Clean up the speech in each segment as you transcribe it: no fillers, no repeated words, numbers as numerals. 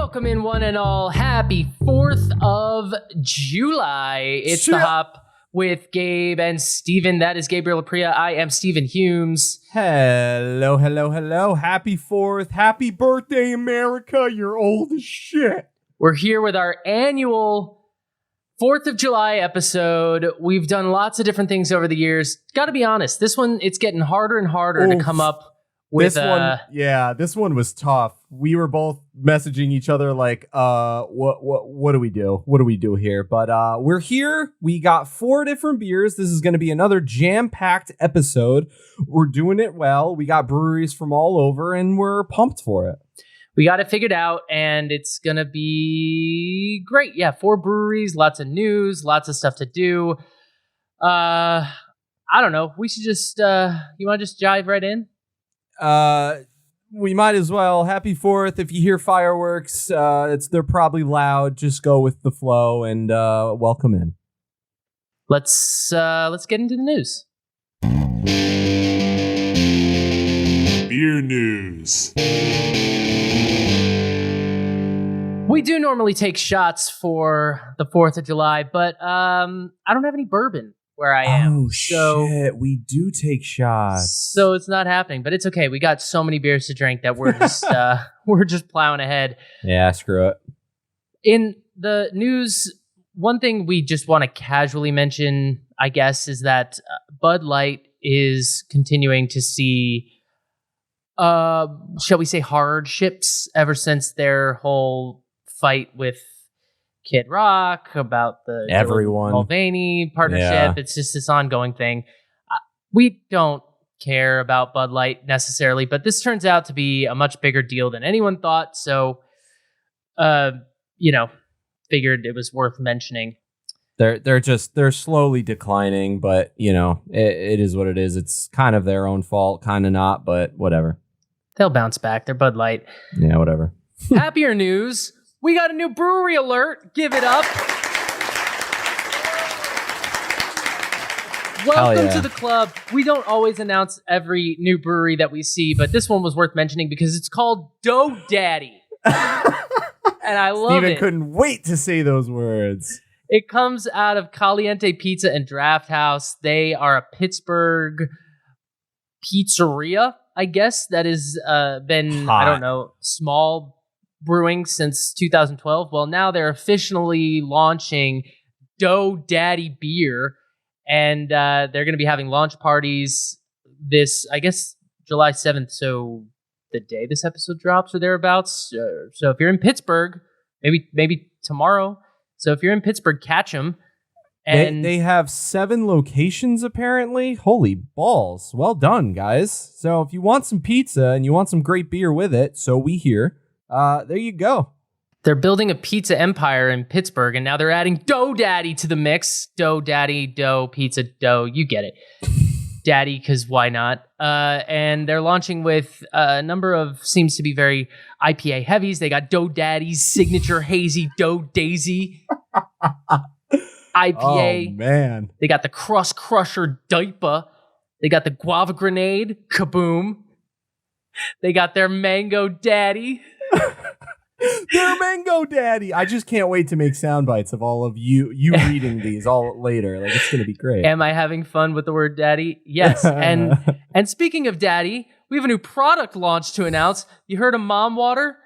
Welcome in, one and all. Happy 4th of July. It's The Hop with Gabe and Steven. That is Gabriel Apria. I am Steven Humes. Hello, hello, hello. Happy 4th. Happy birthday, America. You're old as shit. We're here with our annual 4th of July episode. We've done lots of different things over the years. Got to be honest, this one, it's getting harder and harder to come up with. This one was tough. We were both messaging each other like, what do we do? What do we do here? But we're here. We got 4 different beers. This is going to be another jam-packed episode. We're doing it well. We got breweries from all over, and we're pumped for it. We got it figured out, and it's going to be great. Yeah, 4 breweries, lots of news, lots of stuff to do. I don't know. We should just, you want to just dive right in? We might as well. Happy 4th. If you hear fireworks, they're probably loud. Just go with the flow and welcome in. Let's get into the news. Beer news. We do normally take shots for the 4th of July, but I don't have any bourbon where I am. Oh, shit. We do take shots. So it's not happening, but it's okay. We got so many beers to drink that we're just we're just plowing ahead. Yeah, screw it. In the news, one thing we just want to casually mention, I guess, is that Bud Light is continuing to see, shall we say, hardships ever since their whole fight with Kid Rock about the Mulvaney partnership. Yeah. It's just this ongoing thing. We don't care about Bud Light necessarily, but this turns out to be a much bigger deal than anyone thought. So, figured it was worth mentioning. They're slowly declining, but it is what it is. It's kind of their own fault, kind of not, but whatever. They'll bounce back. They're Bud Light. Yeah, whatever. Happier news. We got a new brewery alert. Give it up. Welcome to the club. We don't always announce every new brewery that we see, but this one was worth mentioning because it's called Dough Daddy. And I love it. Steven couldn't wait to say those words. It comes out of Caliente Pizza and Draft House. They are a Pittsburgh pizzeria, I guess, that has been, hot. I don't know, small brewing since 2012. Well, now they're officially launching Dough Daddy beer, and they're going to be having launch parties this, I guess, July 7th. So the day this episode drops or thereabouts. So if you're in Pittsburgh, maybe tomorrow. So if you're in Pittsburgh, catch them. And they have 7 locations, apparently. Holy balls. Well done, guys. So if you want some pizza and you want some great beer with it, so we hear, there you go. They're building a pizza empire in Pittsburgh, and now they're adding Dough Daddy to the mix. Dough Daddy, dough, pizza, dough. You get it. Daddy, because why not? And they're launching with a number of, seems to be very IPA heavies. They got Dough Daddy's signature hazy Dough Daisy IPA. Oh, man. They got the Crust Crusher Diaper. They got the Guava Grenade Kaboom. They got their Mango Daddy. Their Mango Daddy. I just can't wait to make sound bites of all of you reading these all later. Like, it's going to be great. Am I having fun with the word daddy? Yes. And speaking of daddy, we have a new product launch to announce. You heard of Mom Water?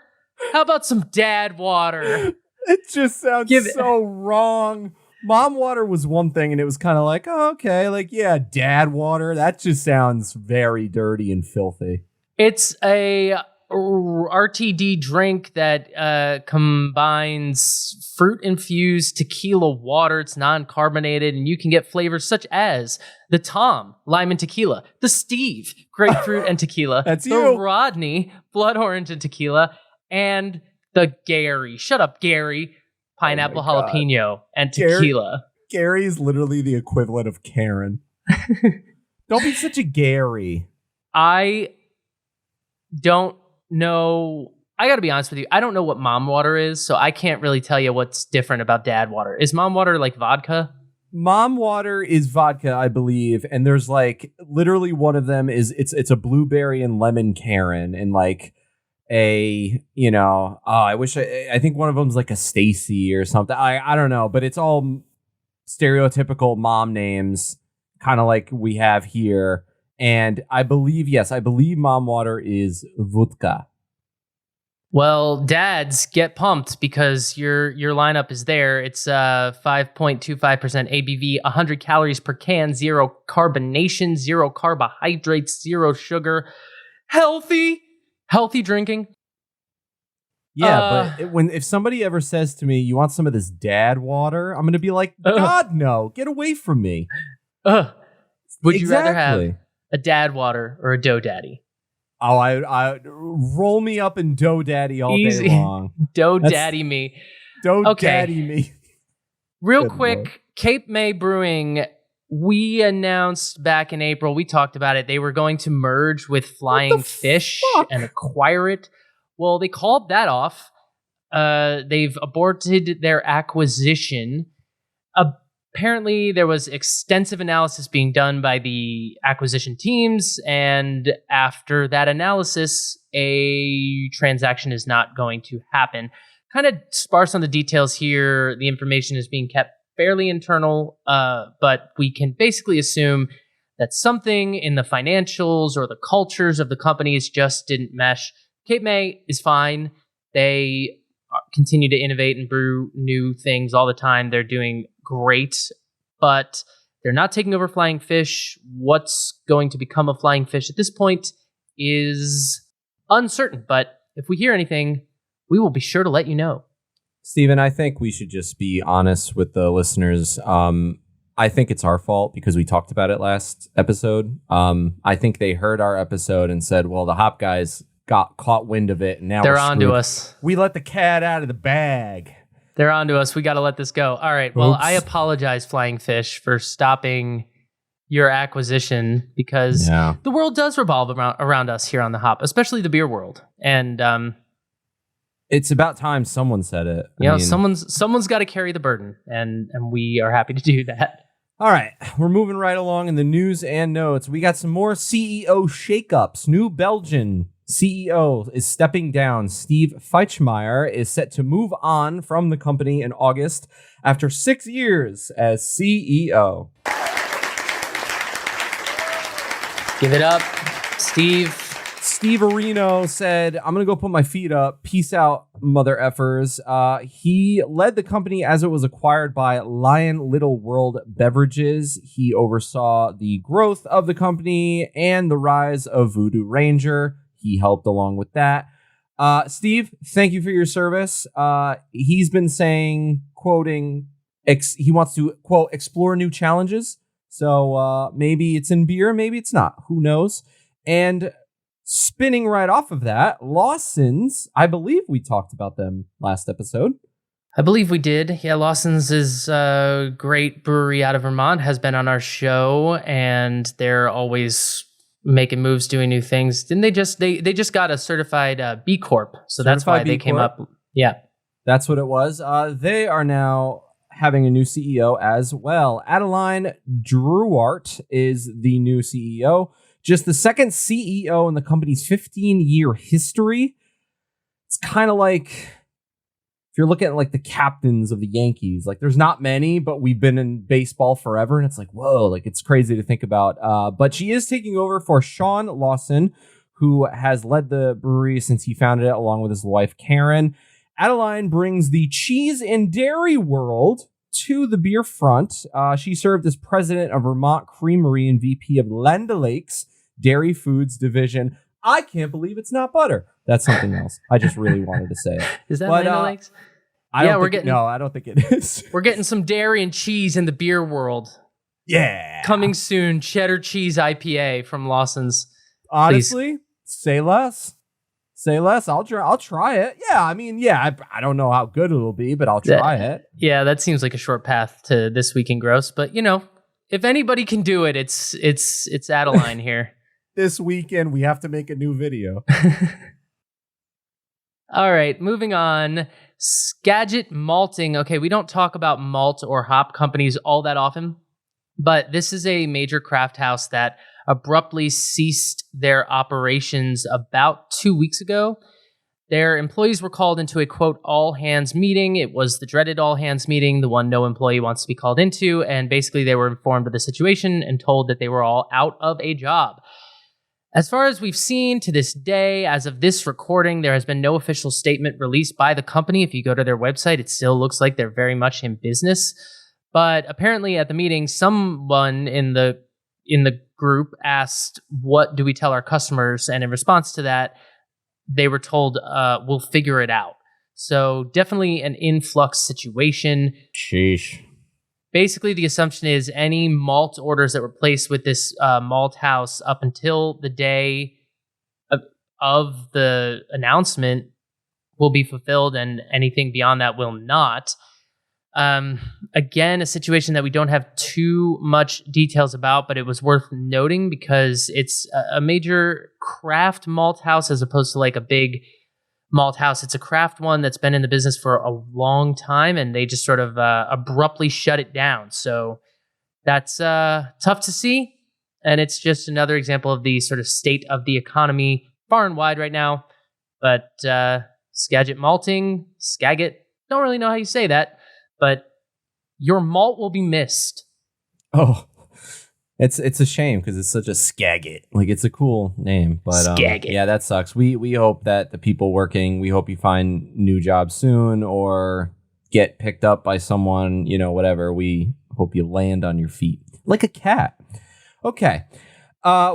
How about some Dad Water? It just sounds so wrong. Mom Water was one thing, and it was kind of like, oh, okay, like, yeah, Dad Water. That just sounds very dirty and filthy. It's a RTD drink that combines fruit-infused tequila water. It's non-carbonated, and you can get flavors such as the Tom, lime and tequila, the Steve, grapefruit and tequila, That's the you. Rodney, blood orange and tequila, and the Gary, shut up, Gary, pineapple jalapeno and tequila. Gary's literally the equivalent of Karen. Don't be such a Gary. I don't know. I gotta be honest with you. I don't know what Mom Water is, so I can't really tell you what's different about Dad Water. Is Mom Water like vodka? Mom Water is vodka, I believe, and there's like literally one of them is it's a blueberry and lemon Karen, and like I think one of them's like a Stacy or something. I don't know, but it's all stereotypical mom names, kind of like we have here. And I believe mom water is vodka. Well, dads, get pumped because your lineup is there. It's 5.25% ABV, 100 calories per can, 0 carbonation, 0 carbohydrates, 0 sugar. Healthy drinking. Yeah, but if somebody ever says to me, "You want some of this dad water?" I'm going to be like, "God, no! Get away from me!" Would you rather have a dad water or a dough daddy? Oh, I roll me up in dough daddy all day long. Daddy me. Daddy me. Real quick, Cape May Brewing, we announced back in April, we talked about it, they were going to merge with Flying Fish and acquire it. Well, they called that off. They've aborted their acquisition. Apparently, there was extensive analysis being done by the acquisition teams, and after that analysis, a transaction is not going to happen. Kind of sparse on the details here. The information is being kept fairly internal, but we can basically assume that something in the financials or the cultures of the companies just didn't mesh. Cape May is fine. They continue to innovate and brew new things all the time. They're doing great, but they're not taking over Flying Fish. What's going to become of Flying Fish at this point is uncertain, but if we hear anything, we will be sure to let you know. Steven, I think we should just be honest with the listeners. I think it's our fault because we talked about it last episode. I think they heard our episode and said, well, the hop guys got caught wind of it, and now they're on to us. We let the cat out of the bag. They're on to us. We got to let this go. All right. Well, I apologize, Flying Fish, for stopping your acquisition because the world does revolve around us here on the hop, especially the beer world. And it's about time someone said it. Someone's got to carry the burden, and we are happy to do that. All right, we're moving right along in the news and notes. We got some more CEO shakeups. New Belgian CEO is stepping down. Steve Feichmeyer is set to move on from the company in August after 6 years as CEO. Give it up, Steve. Steve Areno said, I'm going to go put my feet up. Peace out, mother effers. He led the company as it was acquired by Lion Little World Beverages. He oversaw the growth of the company and the rise of Voodoo Ranger. He helped along with that. Steve, thank you for your service. He's been saying, quoting, he wants to, quote, explore new challenges. So maybe it's in beer, maybe it's not. Who knows? And spinning right off of that, Lawson's, I believe we talked about them last episode. I believe we did. Yeah, Lawson's is a great brewery out of Vermont, has been on our show, and they're always making moves, doing new things. Didn't they just got a certified B Corp, so that's why they came up. Yeah. That's what it was. They are now having a new CEO as well. Adeline Drouart is the new CEO. Just the second CEO in the company's 15-year history. It's kind of like if you're looking at like the captains of the Yankees, like there's not many, but we've been in baseball forever. And it's like, whoa, like it's crazy to think about. But she is taking over for Sean Lawson, who has led the brewery since he founded it along with his wife, Karen. Adeline brings the cheese and dairy world to the beer front. She served as president of Vermont Creamery and VP of Land O'Lakes Dairy Foods Division. I can't believe it's not butter. That's something else. I just really wanted to say it. Is that Land O'Lakes? I don't think it is. We're getting some dairy and cheese in the beer world. Yeah. Coming soon, cheddar cheese IPA from Lawson's. Honestly, please. Say less. Say less. I'll try it. Yeah, I mean, I don't know how good it'll be, but I'll try it. Yeah, that seems like a short path to This Week in Gross, but if anybody can do it, it's Adeline here. This weekend, we have to make a new video. All right, moving on. Skagit Malting. Okay, we don't talk about malt or hop companies all that often, but this is a major craft house that abruptly ceased their operations about 2 weeks ago. Their employees were called into a, quote, all-hands meeting. It was the dreaded all-hands meeting, the one no employee wants to be called into, and basically they were informed of the situation and told that they were all out of a job. As far as we've seen to this day, as of this recording, there has been no official statement released by the company. If you go to their website, it still looks like they're very much in business. But apparently at the meeting, someone in the group asked, what do we tell our customers? And in response to that, they were told, we'll figure it out. So definitely an influx situation. Sheesh. Basically, the assumption is any malt orders that were placed with this malt house up until the day of the announcement will be fulfilled, and anything beyond that will not. Again, a situation that we don't have too much details about, but it was worth noting because it's a major craft malt house as opposed to like a big malt house. It's a craft one that's been in the business for a long time, and they just sort of abruptly shut it down. So that's tough to see, and it's just another example of the sort of state of the economy far and wide right now. But Skagit Malting, Skagit, don't really know how you say that, but your malt will be missed. Oh, it's a shame because it's such a Skagit. Like, it's a cool name, but Skagit. Yeah, that sucks. We hope that the people working, we hope you find new jobs soon or get picked up by someone, whatever. We hope you land on your feet like a cat. Okay.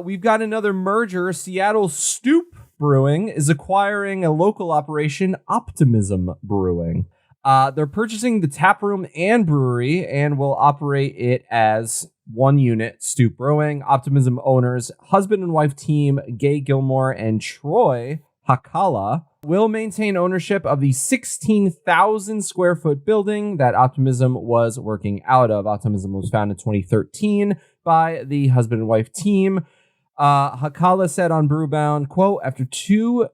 We've got another merger. Seattle Stoop Brewing is acquiring a local operation, Optimism Brewing. They're purchasing the tap room and brewery and will operate it as one unit, Stoop Brewing. Optimism owners, husband and wife team, Gay Gilmore and Troy Hakala, will maintain ownership of the 16,000 square foot building that Optimism was working out of. Optimism was founded in 2013 by the husband and wife team. Hakala said on Brewbound, quote, after 2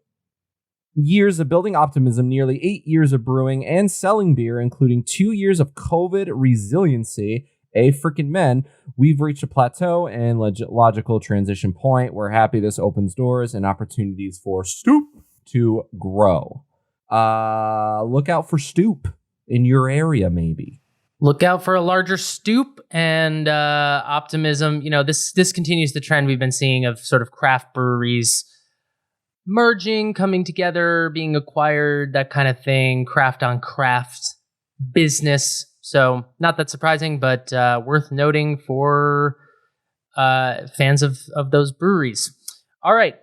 years of building Optimism, nearly 8 years of brewing and selling beer, including 2 years of COVID resiliency, freaking men, we've reached a plateau and logical transition point. We're happy this opens doors and opportunities for Stoop to grow. Look out for Stoop in your area, maybe. Look out for a larger Stoop and Optimism. This continues the trend we've been seeing of sort of craft breweries merging, coming together, being acquired, that kind of thing, craft on craft business. So not that surprising, but worth noting for fans of those breweries. All right.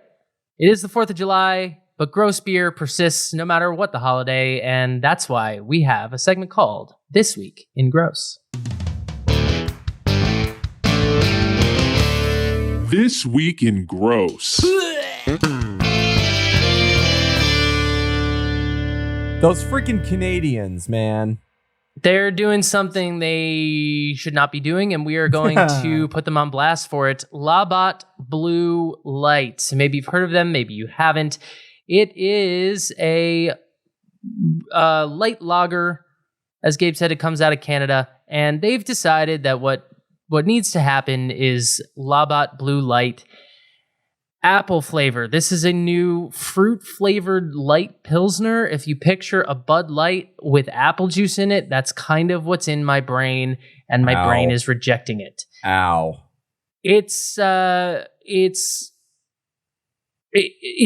It is the 4th of July, but gross beer persists no matter what the holiday, and that's why we have a segment called This Week in Gross. This Week in Gross. Those freaking Canadians, man. They're doing something they should not be doing, and we are going to put them on blast for it. Labatt Blue Light. Maybe you've heard of them, maybe you haven't. It is a light lager. As Gabe said, it comes out of Canada, and they've decided that what needs to happen is Labatt Blue Light apple flavor. This is a new fruit-flavored light Pilsner. If you picture a Bud Light with apple juice in it, that's kind of what's in my brain, and my brain is rejecting it. Ow. It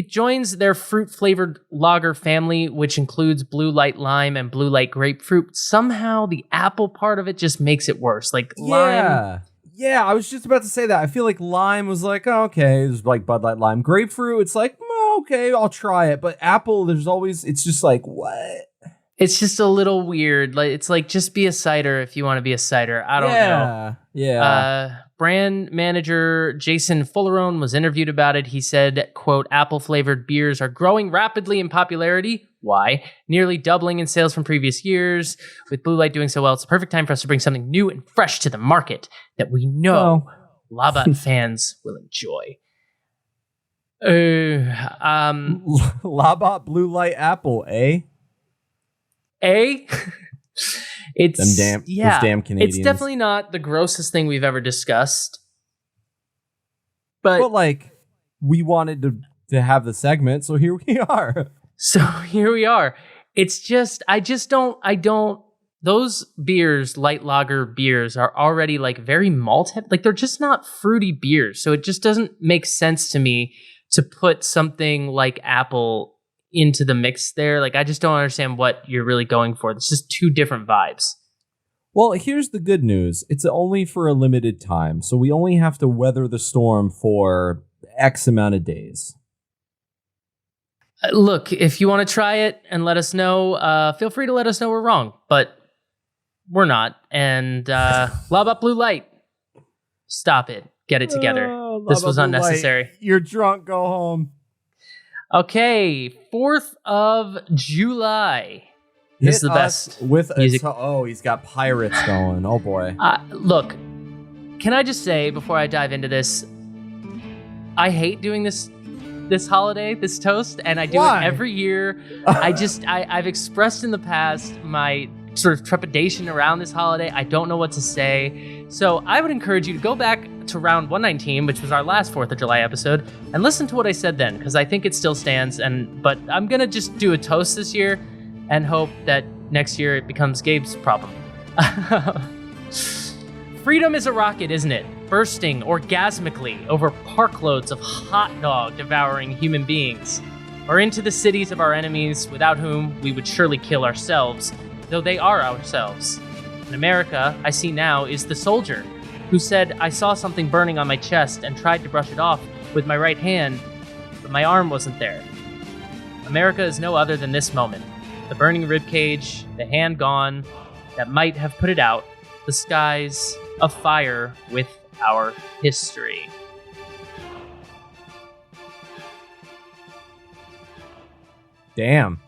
joins their fruit-flavored lager family, which includes Blue Light Lime and Blue Light Grapefruit. Somehow, the apple part of it just makes it worse. Like, lime... Yeah, I was just about to say that. I feel like lime was like, oh, okay, it's like Bud Light Lime. Grapefruit, it's like, okay, I'll try it. But apple, it's just like, what? It's just a little weird. Like, it's like, just be a cider if you want to be a cider. I don't know. Yeah. Brand manager Jason Fullerone was interviewed about it. He said, quote, apple-flavored beers are growing rapidly in popularity. Why? Nearly doubling in sales from previous years. With Blue Light doing so well, it's the perfect time for us to bring something new and fresh to the market that we know Labatt fans will enjoy. Labatt Blue Light Apple, eh? It's those damn Canadians. It's definitely not the grossest thing we've ever discussed. But like, we wanted to have the segment, so here we are. So here we are. It's just, I don't, those beers, light lager beers, are already like very malt heavy. Like they're just not fruity beers. So it just doesn't make sense to me to put something like apple into the mix there. Like I just don't understand what you're really going for. It's just two different vibes. Well, here's the good news. It's only for a limited time. So we only have to weather the storm for X amount of days. Look, if you want to try it and let us know, feel free to let us know we're wrong, but we're not. And lob up blue light. Stop it. Get it together. This was unnecessary. Light. You're drunk. Go home. Okay, 4th of July. This is the best with music. He's got pirates going. Oh boy. Look, can I just say before I dive into this, I hate doing this holiday, this toast, and I do it every year. I've expressed in the past my sort of trepidation around this holiday. I don't know what to say. So I would encourage you to go back to round 119, which was our last 4th of July episode, and listen to what I said then, because I think it still stands. But I'm going to just do a toast this year and hope that next year it becomes Gabe's problem. Freedom is a rocket, isn't it? Bursting orgasmically over parkloads of hot dog devouring human beings, or into the cities of our enemies, without whom we would surely kill ourselves, though they are ourselves. In America, I see now is the soldier who said, I saw something burning on my chest and tried to brush it off with my right hand, but my arm wasn't there. America is no other than this moment. The burning ribcage, the hand gone that might have put it out, the skies afire with our history. Damn.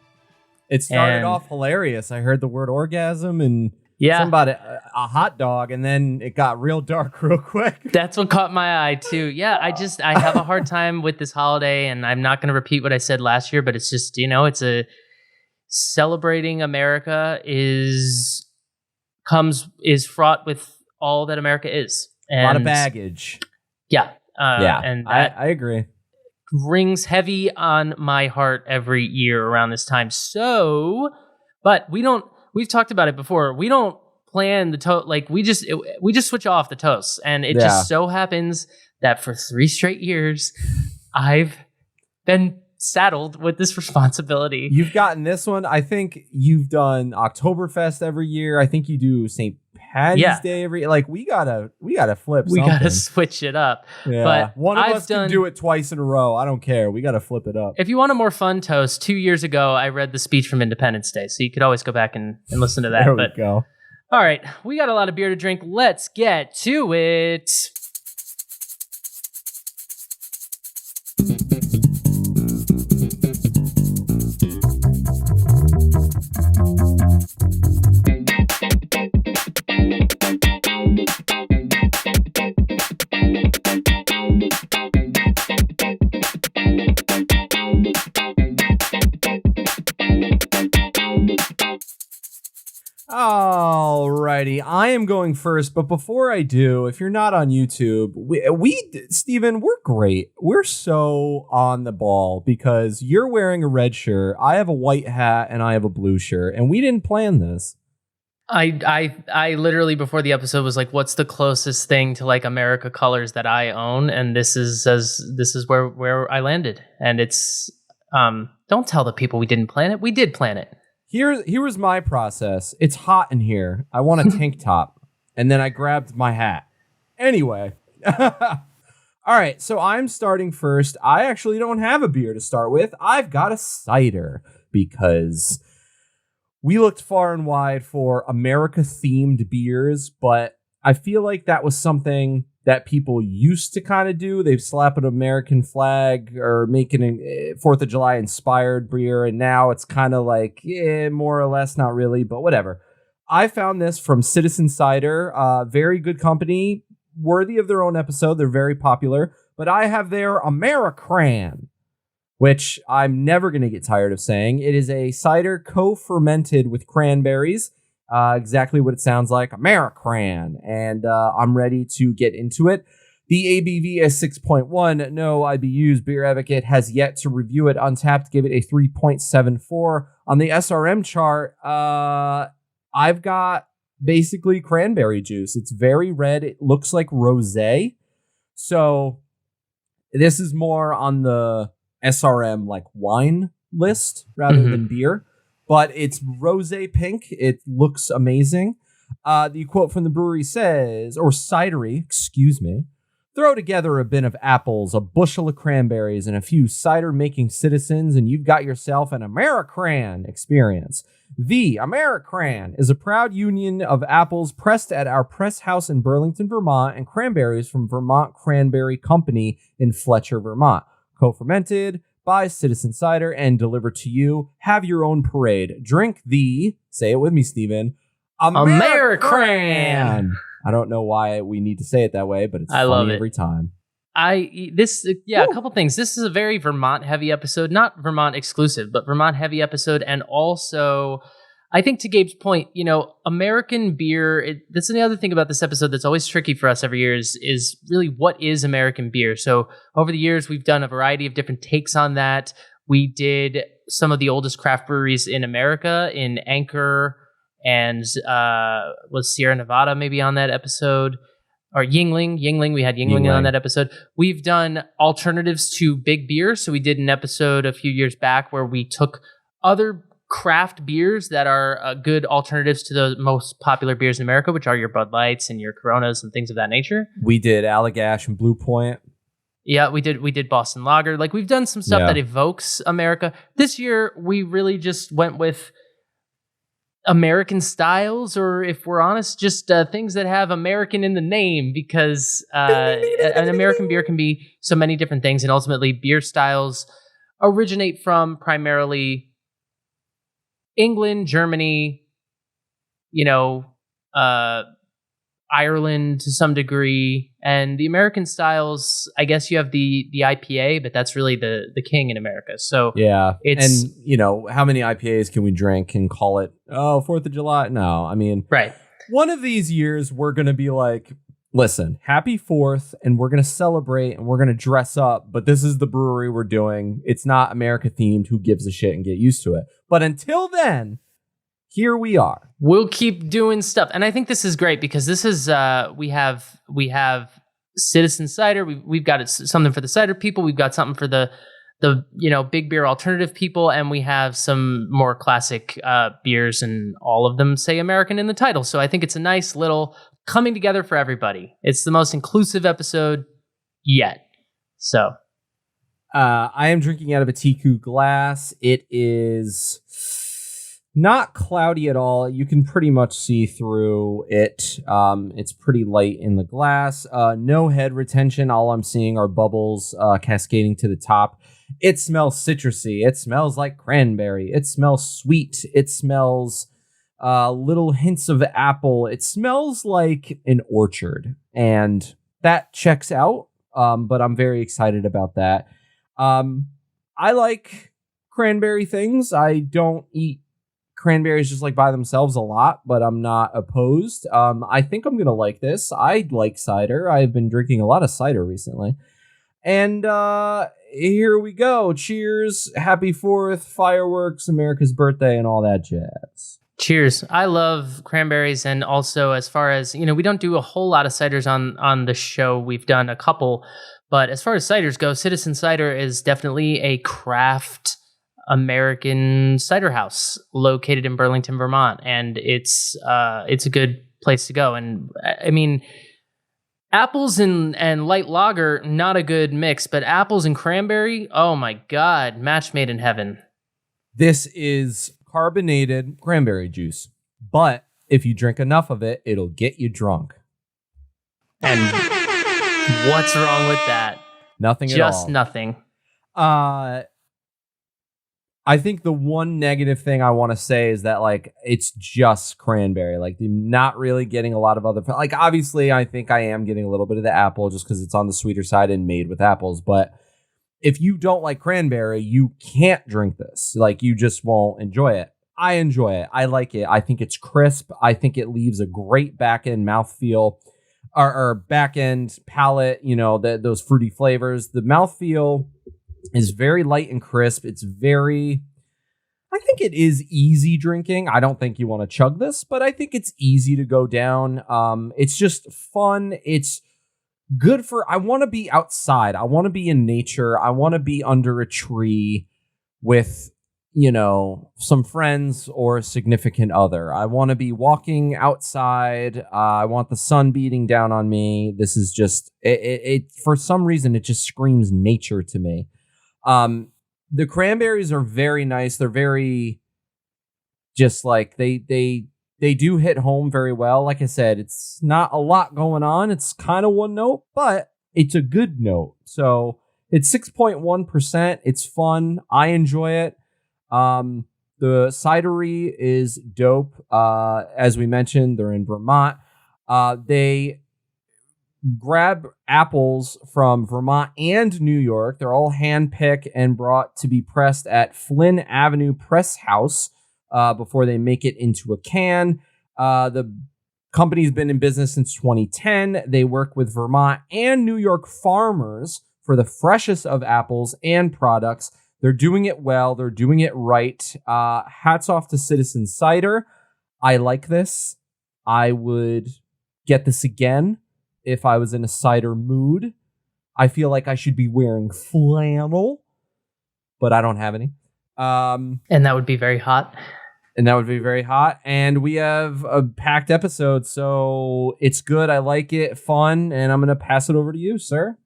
It started off hilarious. I heard the word orgasm and something about a hot dog, and then it got real dark real quick. That's what caught my eye too. Yeah, I have a hard time with this holiday, and I'm not going to repeat what I said last year, but it's just, it's a celebrating America is fraught with all that America is. And a lot of baggage. Yeah. And I agree. Rings heavy on my heart every year around this time. So, but we've talked about it before. We don't plan the toast. Like we just switch off the toasts. And it just so happens that for 3 straight years, I've been saddled with this responsibility. You've gotten this one. I think you've done Oktoberfest every year. I think you do St. Patty's Day every. Like we gotta flip. We gotta switch it up. Yeah. But one of us can do it twice in a row. I don't care. We gotta flip it up. If you want a more fun toast, 2 years ago I read the speech from Independence Day, so you could always go back and listen to that. There we go. All right, we got a lot of beer to drink. Let's get to it. Alrighty, I am going first, but before I do, if you're not on YouTube, Steven, we're great. We're so on the ball because you're wearing a red shirt, I have a white hat, and I have a blue shirt, and we didn't plan this. I literally before the episode was like, what's the closest thing to like America colors that I own? And this is where I landed. And it's don't tell the people we didn't plan it. We did plan it. Here was my process. It's hot in here. I want a tank top. And then I grabbed my hat. Anyway. All right, so I'm starting first. I actually don't have a beer to start with. I've got a cider because we looked far and wide for America-themed beers, but I feel like that was something that people used to kind of do. They've slapped an American flag or making a 4th of July inspired beer, and now it's kind of like, more or less, not really, but whatever. I found this from Citizen Cider, very good company, worthy of their own episode. They're very popular, but I have their AmeriCran, which I'm never going to get tired of saying. It is a cider co-fermented with cranberries. Exactly what it sounds like, AmeriCran. And I'm ready to get into it. The ABV is 6.1. No IBUs. Beer Advocate has yet to review it. Untapped gave it a 3.74. On the SRM chart, I've got basically cranberry juice. It's very red. It looks like rosé. So this is more on the SRM like wine list rather than beer, but it's rosé pink. It looks amazing. The quote from the brewery says, or cidery, excuse me, throw together a bin of apples, a bushel of cranberries, and a few cider-making citizens, and you've got yourself an AmeriCran experience. The AmeriCran is a proud union of apples pressed at our press house in Burlington, Vermont, and cranberries from Vermont Cranberry Company in Fletcher, Vermont. Co-fermented by Citizen Cider and delivered to you. Have your own parade. Drink the, say it with me, Steven, AmeriCran. I don't know why we need to say it that way, but it's funny every time. A couple things. This is a very Vermont heavy episode, not Vermont exclusive, but Vermont heavy episode. And also, I think to Gabe's point, American beer, that's the other thing about this episode that's always tricky for us every year is really what is American beer? So over the years, we've done a variety of different takes on that. We did some of the oldest craft breweries in America in Anchor and was Sierra Nevada maybe on that episode. Or Yingling, we had Yingling on that episode. We've done alternatives to big beer. So we did an episode a few years back where we took other craft beers that are good alternatives to the most popular beers in America, which are your Bud Lights and your Coronas and things of that nature. We did Allagash and Blue Point. Yeah, we did Boston Lager. Like we've done some stuff that evokes America. This year, we really just went with American styles, or if we're honest, just things that have American in the name, because an American beer can be so many different things, and ultimately beer styles originate from primarily England, Germany, Ireland to some degree, and the American styles, I guess you have the IPA, but that's really the king in America. So yeah, and how many IPAs can we drink and call it 4th of July? No, I mean, right. One of these years we're gonna be like, listen, happy 4th, and we're gonna celebrate and we're gonna dress up, but this is the brewery we're doing. It's not America themed. Who gives a shit? And get used to it. But until then, here we are. We'll keep doing stuff. And I think this is great because this is, we have Citizen Cider. We've got something for the cider people. We've got something for the big beer alternative people. And we have some more classic beers, and all of them say American in the title. So I think it's a nice little coming together for everybody. It's the most inclusive episode yet. So. I am drinking out of a Tiku glass. It is not cloudy at all. You can pretty much see through it. It's pretty light in the glass. No head retention. All I'm seeing are bubbles cascading to the top. It smells citrusy. It smells like cranberry. It smells sweet. It smells little hints of apple. It smells like an orchard. And that checks out. But I'm very excited about that. I like cranberry things. I don't eat cranberries just like by themselves a lot, but I'm not opposed. I think I'm gonna like this. I like cider. I've been drinking a lot of cider recently. And here we go. Cheers. Happy 4th, fireworks, America's birthday, and all that jazz. Cheers. I love cranberries, and also as far as, we don't do a whole lot of ciders on the show. We've done a couple, but as far as ciders go, Citizen Cider is definitely a craft American cider house located in Burlington, Vermont, and it's a good place to go. And I mean, apples and light lager, not a good mix, but apples and cranberry, oh my God, match made in heaven. This is carbonated cranberry juice, but if you drink enough of it, it'll get you drunk. And what's wrong with that? Nothing at all. Just nothing. I think the one negative thing I want to say is that, like, it's just cranberry. Like, you're not really getting a lot of other... Like, obviously, I think I am getting a little bit of the apple just because it's on the sweeter side and made with apples. But if you don't like cranberry, you can't drink this. Like, you just won't enjoy it. I enjoy it. I like it. I think it's crisp. I think it leaves a great back-end mouthfeel. our back end palate, those fruity flavors. The mouthfeel is very light and crisp. I think it is easy drinking. I don't think you want to chug this, but I think it's easy to go down. It's just fun. It's good I want to be outside. I want to be in nature. I want to be under a tree with, some friends or a significant other. I want to be walking outside. I want the sun beating down on me. This is just, it for some reason, it just screams nature to me. The cranberries are very nice. They're very just like they do hit home very well. Like I said, it's not a lot going on. It's kind of one note, but it's a good note. So it's 6.1%. It's fun. I enjoy it. The cidery is dope. As we mentioned, they're in Vermont. They grab apples from Vermont and New York. They're all hand-picked and brought to be pressed at Flynn Avenue Press House before they make it into a can. The company's been in business since 2010. They work with Vermont and New York farmers for the freshest of apples and products. They're doing it well. They're doing it right. Hats off to Citizen Cider. I like this. I would get this again if I was in a cider mood. I feel like I should be wearing flannel, but I don't have any. And that would be very hot. And we have a packed episode, so it's good. I like it, fun, and I'm going to pass it over to you, sir.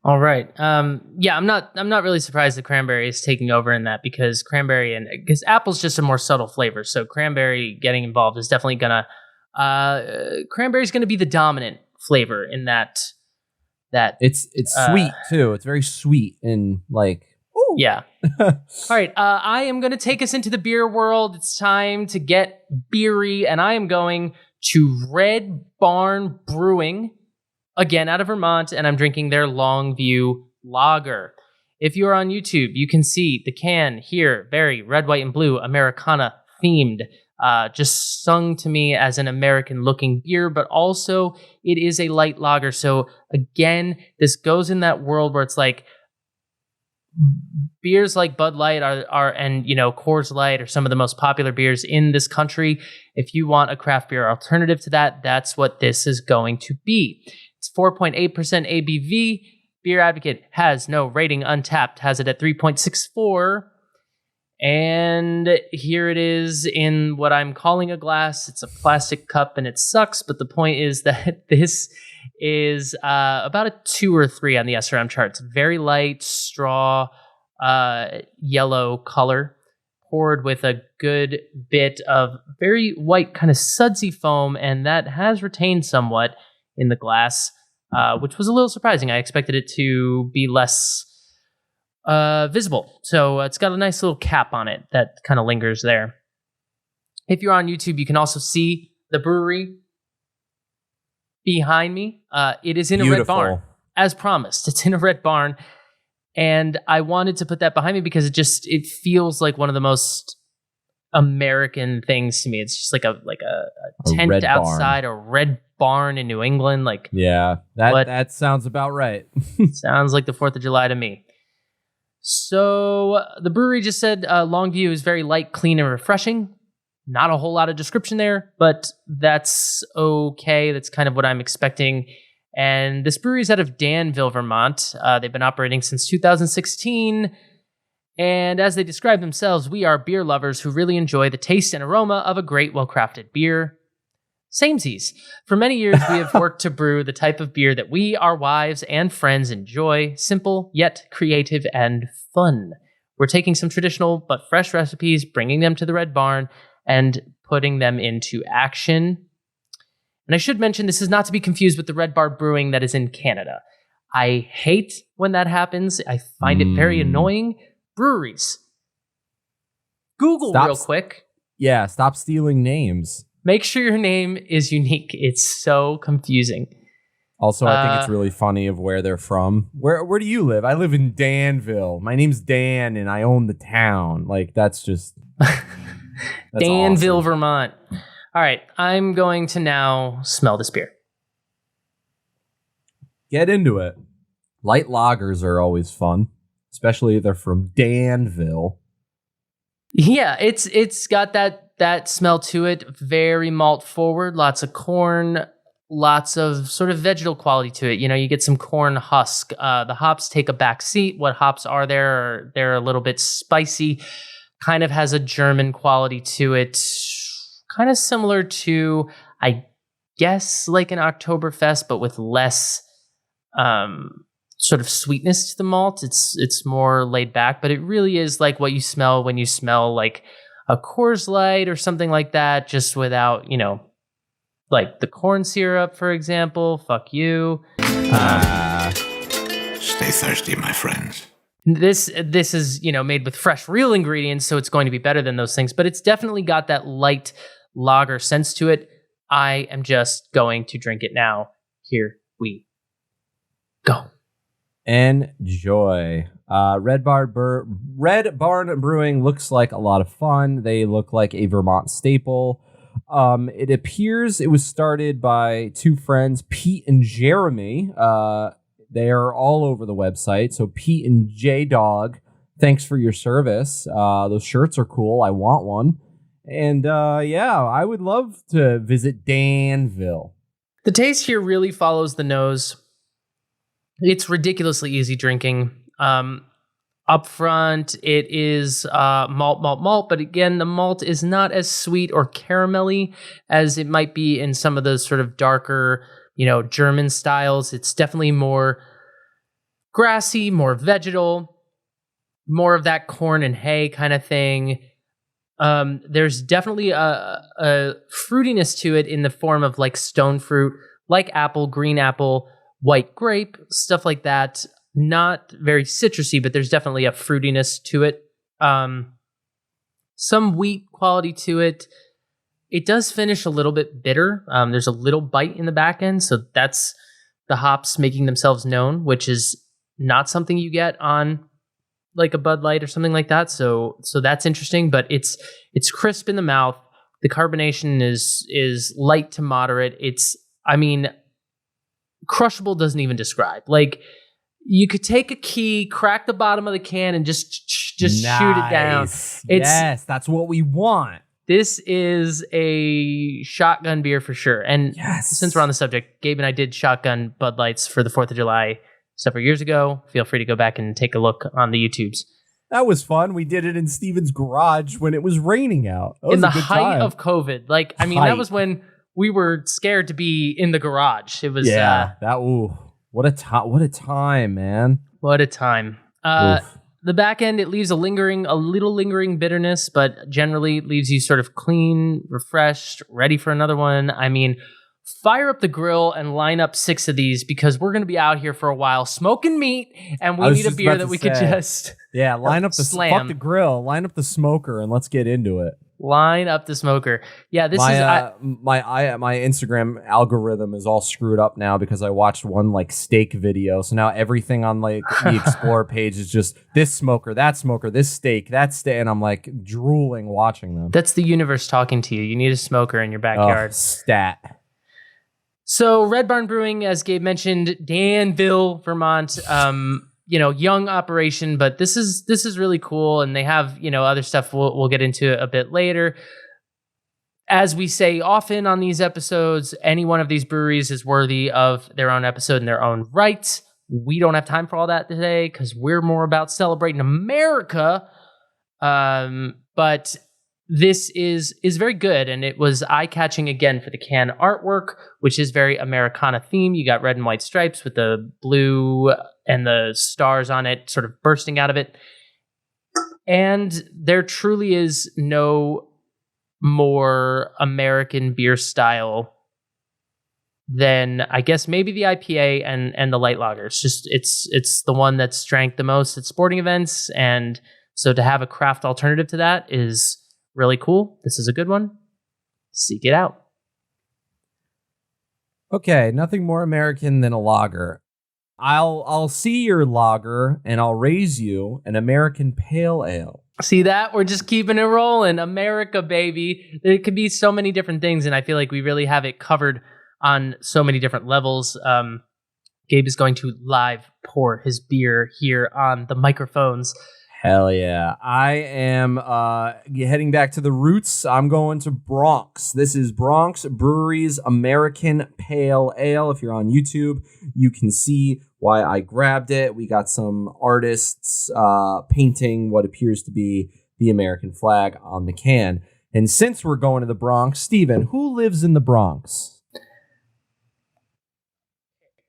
All right. Yeah, I'm not really surprised that cranberry is taking over in that, because apple's just a more subtle flavor. So cranberry getting involved is definitely gonna cranberry's gonna be the dominant flavor in that. It's sweet too. It's very sweet and like. Ooh. Yeah. All right. I am gonna take us into the beer world. It's time to get beery, and I am going to Red Barn Brewing. Again, out of Vermont, and I'm drinking their Longview Lager. If you're on YouTube, you can see the can here, very red, white, and blue, Americana themed, just sung to me as an American-looking beer, but also it is a light lager. So again, this goes in that world where it's like beers like Bud Light and Coors Light are some of the most popular beers in this country. If you want a craft beer alternative to that, that's what this is going to be. It's 4.8% ABV. Beer Advocate has no rating. Untapped has it at 3.64. And here it is in what I'm calling a glass. It's a plastic cup and it sucks, but the point is that this is about a 2 or 3 on the SRM chart. It's very light, straw, yellow color, poured with a good bit of very white, kind of sudsy foam, and that has retained somewhat in the glass, which was a little surprising. I expected it to be less visible. So it's got a nice little cap on it that kind of lingers there. If you're on YouTube, you can also see the brewery behind me. It is in a red barn, as promised. It's in a red barn, and I wanted to put that behind me because it feels like one of the most American things to me. It's just like a tent outside a red barn in New England. Like, yeah, that sounds about right. Sounds like the 4th of July to me. So the brewery just said Longview is very light, clean, and refreshing. Not a whole lot of description there, but that's okay. That's kind of what I'm expecting. And this brewery is out of Danville, Vermont. They've been operating since 2016. And as they describe themselves, we are beer lovers who really enjoy the taste and aroma of a great, well-crafted beer. Samesies. For many years, we have worked to brew the type of beer that we, our wives, and friends enjoy. Simple, yet creative and fun. We're taking some traditional but fresh recipes, bringing them to the Red Barn, and putting them into action. And I should mention, this is not to be confused with the Red Barn Brewing that is in Canada. I hate when that happens. I find it very annoying. Breweries. Google real quick. Yeah, stop stealing names. Make sure your name is unique. It's so confusing. Also, I think it's really funny of where they're from. Where do you live? I live in Danville. My name's Dan, and I own the town. Like, that's just... that's Danville, awesome. Vermont. All right, I'm going to now smell this beer. get into it. Light lagers are always fun, especially if they're from Danville. Yeah, it's got that smell to it, very malt forward, lots of corn, lots of sort of vegetal quality to it. You get some corn husk. The hops take a back seat. What hops are there? They're a little bit spicy, kind of has a German quality to it, kind of similar to, I guess, like an Oktoberfest, but with less sort of sweetness to the malt. It's more laid back, but it really is like what you smell when you smell like a Coors Light or something like that, just without, like the corn syrup, for example. Fuck you. Stay thirsty, my friends. This is, made with fresh, real ingredients, so it's going to be better than those things, but it's definitely got that light lager sense to it. I am just going to drink it now. Here we go. Enjoy. Red Barn Brewing looks like a lot of fun. They look like a Vermont staple. It appears it was started by two friends, Pete and Jeremy. They are all over the website. So Pete and J-Dog, thanks for your service. Those shirts are cool. I want one. And I would love to visit Danville. The taste here really follows the nose. It's ridiculously easy drinking. Up front, it is malt, but again, the malt is not as sweet or caramelly as it might be in some of the sort of darker, German styles. It's definitely more grassy, more vegetal, more of that corn and hay kind of thing. There's definitely a fruitiness to it in the form of like stone fruit, like apple, green apple, white grape, stuff like that. Not very citrusy, but there's definitely a fruitiness to it. Some wheat quality to it. It does finish a little bit bitter. There's a little bite in the back end, so that's the hops making themselves known, which is not something you get on like a Bud Light or something like that. So that's interesting, but it's crisp in the mouth. The carbonation is light to moderate. Crushable doesn't even describe. Like, you could take a key, crack the bottom of the can, and just shoot it down. Yes, that's what we want. This is a shotgun beer for sure. And yes, since we're on the subject, Gabe and I did shotgun Bud Lights for the 4th of July several years ago. Feel free to go back and take a look on the YouTubes. That was fun. We did it in Steven's garage when it was raining out. In the height of COVID. That was when we were scared to be in the garage. It was what a time, man. What a time. The back end, it leaves a little lingering bitterness, but generally leaves you sort of clean, refreshed, ready for another one. Fire up the grill and line up 6 of these, because we're going to be out here for a while smoking meat, and we need a beer that we could just line up the slam. Fuck the grill, line up the smoker, and let's get into it. Line up the smoker. Yeah, this my Instagram algorithm is all screwed up now because I watched one like steak video. So now everything on like the Explore page is just this smoker, this steak, that steak, and I'm like drooling watching them. That's the universe talking to you. You need a smoker in your backyard. Stat. So Red Barn Brewing, as Gabe mentioned, Danville, Vermont. Young operation, but this is really cool, and they have other stuff we'll get into a bit later. As we say often on these episodes, any one of these breweries is worthy of their own episode in their own right. We don't have time for all that today because we're more about celebrating America. But this is very good, and it was eye-catching again for the can artwork, which is very Americana themed. You got red and white stripes with the blue and the stars on it sort of bursting out of it. And there truly is no more American beer style than, I guess, maybe the IPA and the light lager. It's the one that's drank the most at sporting events, and so to have a craft alternative to that is really cool. This is a good one. Seek it out. Okay, nothing more American than a lager. I'll see your lager and I'll raise you an American pale ale. See that? We're just keeping it rolling. America, baby. It could be so many different things, and I feel like we really have it covered on so many different levels. Gabe is going to live pour his beer here on the microphones. Hell yeah. I am heading back to the roots. I'm going to Bronx. This is Bronx Brewery's American Pale Ale. If you're on YouTube, you can see why I grabbed it. We got some artists painting what appears to be the American flag on the can. And since we're going to the Bronx, Steven, who lives in the Bronx?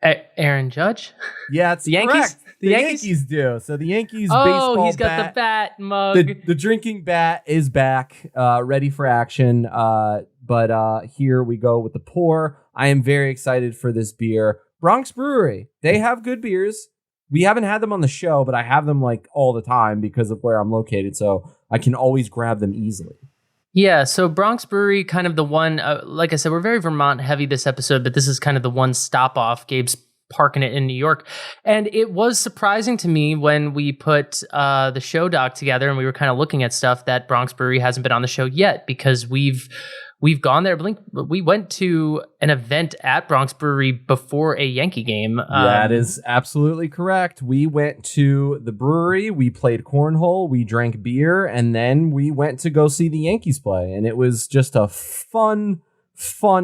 Aaron Judge? Yeah, it's the Yankees. Correct. The Yankees do. So the Yankees oh, baseball he's got bat, the bat mug. The drinking bat is back, ready for action. But here we go with the pour. I am very excited for this beer. Bronx Brewery. They have good beers. We haven't had them on the show, but I have them like all the time because of where I'm located. So I can always grab them easily. Yeah, so Bronx Brewery, kind of the one, like I said, we're very Vermont heavy this episode, but this is kind of the one stop off. Gabe's parking it in New York. And it was surprising to me when we put the show doc together and we were kind of looking at stuff that Bronx Brewery hasn't been on the show yet, because we've gone there. We went to an event at Bronx Brewery before a Yankee game. That is absolutely correct. We went to the brewery, we played cornhole, we drank beer, and then we went to go see the Yankees play. And it was just a fun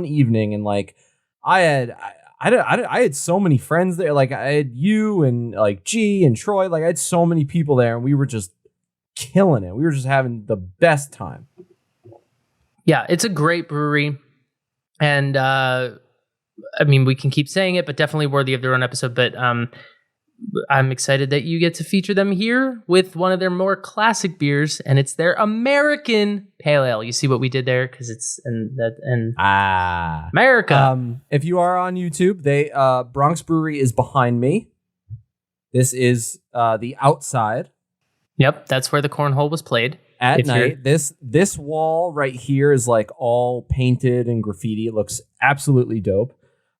evening. And like I had so many friends there. Like I had you and like G and Troy. Like I had so many people there, and we were just killing it. We were just having the best time. Yeah, it's a great brewery. And I mean, we can keep saying it, but definitely worthy of their own episode. But I'm excited that you get to feature them here with one of their more classic beers, and it's their American Pale Ale. You see what we did there? Because it's America. If you are on YouTube, Bronx Brewery is behind me. This is the outside. Yep, that's where the cornhole was played. At night, this wall right here is like all painted and graffiti. It looks absolutely dope.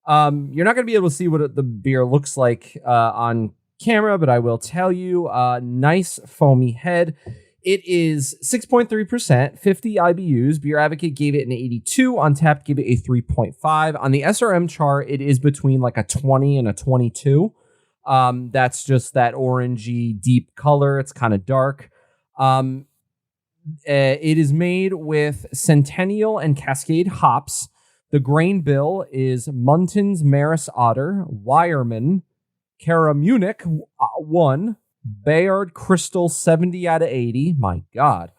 You're not going to be able to see what the beer looks like on camera, but I will tell you, nice foamy head. It is 6.3%, 50 IBUs. Beer Advocate gave it an 82. Untapped gave it a 3.5. On the SRM chart, it is between like a 20 and a 22. That's just that orangey deep color. It's kind of dark. It is made with Centennial and Cascade hops. The grain bill is Munton's Maris Otter, Wireman, Caramunic 1, Bayard Crystal 70 out of 80. My God.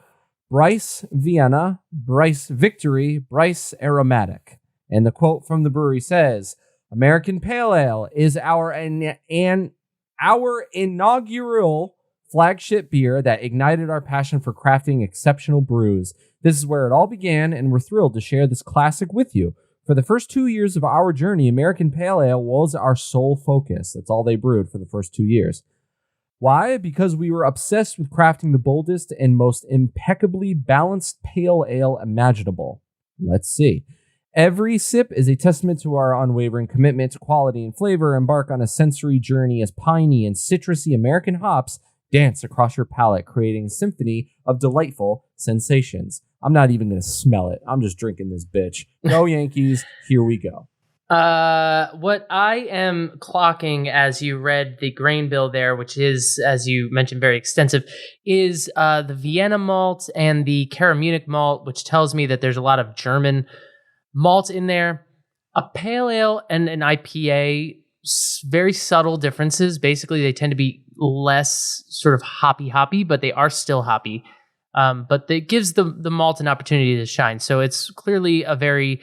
Bryce Vienna, Bryce Victory, Bryce Aromatic. And the quote from the brewery says, American Pale Ale is our inaugural flagship beer that ignited our passion for crafting exceptional brews. This is where it all began, and we're thrilled to share this classic with you. For the first 2 years of our journey, American Pale Ale was our sole focus. That's all they brewed for the first 2 years. Why? Because we were obsessed with crafting the boldest and most impeccably balanced pale ale imaginable. Let's see. Every sip is a testament to our unwavering commitment to quality and flavor. Embark on a sensory journey as piney and citrusy American hops dance across your palate, creating a symphony of delightful sensations. I'm not even going to smell it. I'm just drinking this bitch. Go Yankees. Here we go. What I am clocking as you read the grain bill there, which is, as you mentioned, very extensive, is the Vienna malt and the Caramunic malt, which tells me that there's a lot of German malt in there. A pale ale and an IPA, very subtle differences. Basically, they tend to be less sort of hoppy, but they are still hoppy. But it gives the malt an opportunity to shine. So it's clearly a very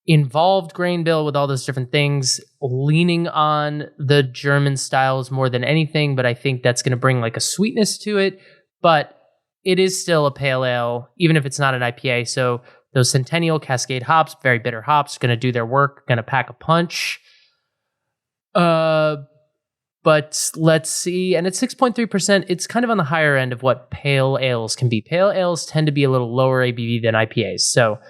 involved grain bill with all those different things, leaning on the German styles more than anything. But I think that's going to bring like a sweetness to it. But it is still a pale ale, even if it's not an IPA. So those Centennial Cascade hops, very bitter hops, going to do their work, going to pack a punch. But let's see. And it's 6.3%. It's kind of on the higher end of what pale ales can be. Pale ales tend to be a little lower ABV than IPAs. So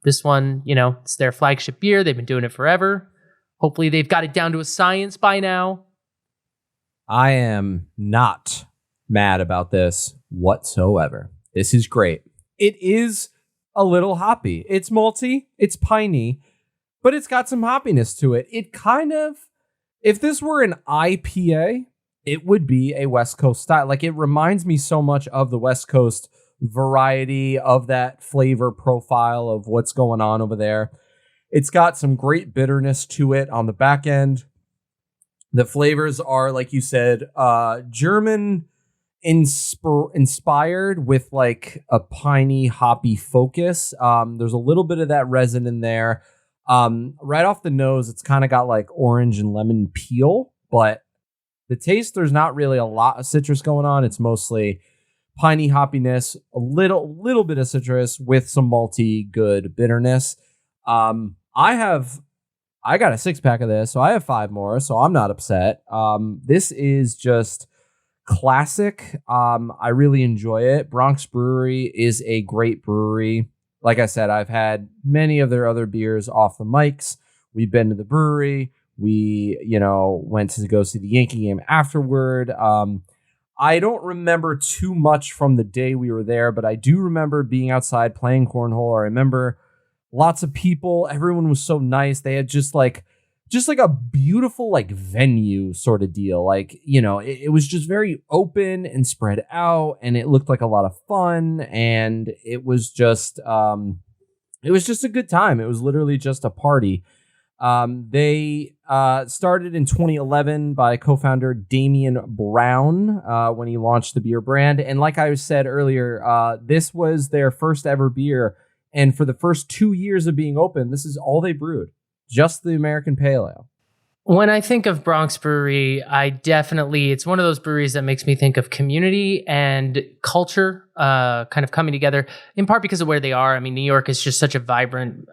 this one, it's their flagship beer. They've been doing it forever. Hopefully they've got it down to a science by now. I am not mad about this whatsoever. This is great. It is a little hoppy. It's malty. It's piney. But it's got some hoppiness to it. It kind of If this were an IPA, it would be a West Coast style. Like, it reminds me so much of the West Coast variety of that flavor profile of what's going on over there. It's got some great bitterness to it on the back end. The flavors are, like you said, German inspired with like a piney, hoppy focus. There's a little bit of that resin in there. Right off the nose, it's kind of got like orange and lemon peel, but the taste, there's not really a lot of citrus going on. It's mostly piney hoppiness, a little bit of citrus with some malty, good bitterness. I got a 6-pack of this, so I have 5 more, so I'm not upset. This is just classic. I really enjoy it. Bronx Brewery is a great brewery. Like I said, I've had many of their other beers off the mics. We've been to the brewery. We, went to go see the Yankee game afterward. I don't remember too much from the day we were there, but I do remember being outside playing cornhole. I remember lots of people. Everyone was so nice. They had just like a beautiful like venue sort of deal. Like, it was just very open and spread out, and it looked like a lot of fun. And it was just a good time. It was literally just a party. They started in 2011 by co-founder Damian Brown when he launched the beer brand. And like I said earlier, this was their first ever beer. And for the first 2 years of being open, this is all they brewed. Just the American Pale Ale. When I think of Bronx Brewery, it's one of those breweries that makes me think of community and culture kind of coming together, in part because of where they are. I mean, New York is just such a vibrant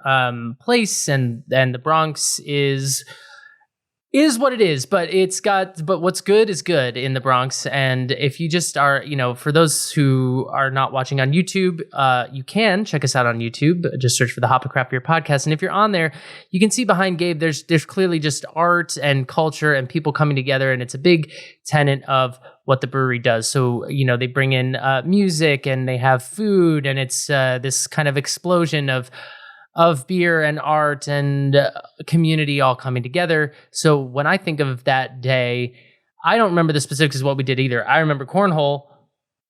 place, and the Bronx is what it is, but but what's good is good in the Bronx. And if you just are, for those who are not watching on YouTube, you can check us out on YouTube. Just search for the Hop and Craft Beer Podcast. And if you're on there, you can see behind Gabe, there's clearly just art and culture and people coming together. And it's a big tenet of what the brewery does. So, they bring in music and they have food, and it's this kind of explosion of beer and art and community all coming together. So when I think of that day, I don't remember the specifics of what we did either. I remember cornhole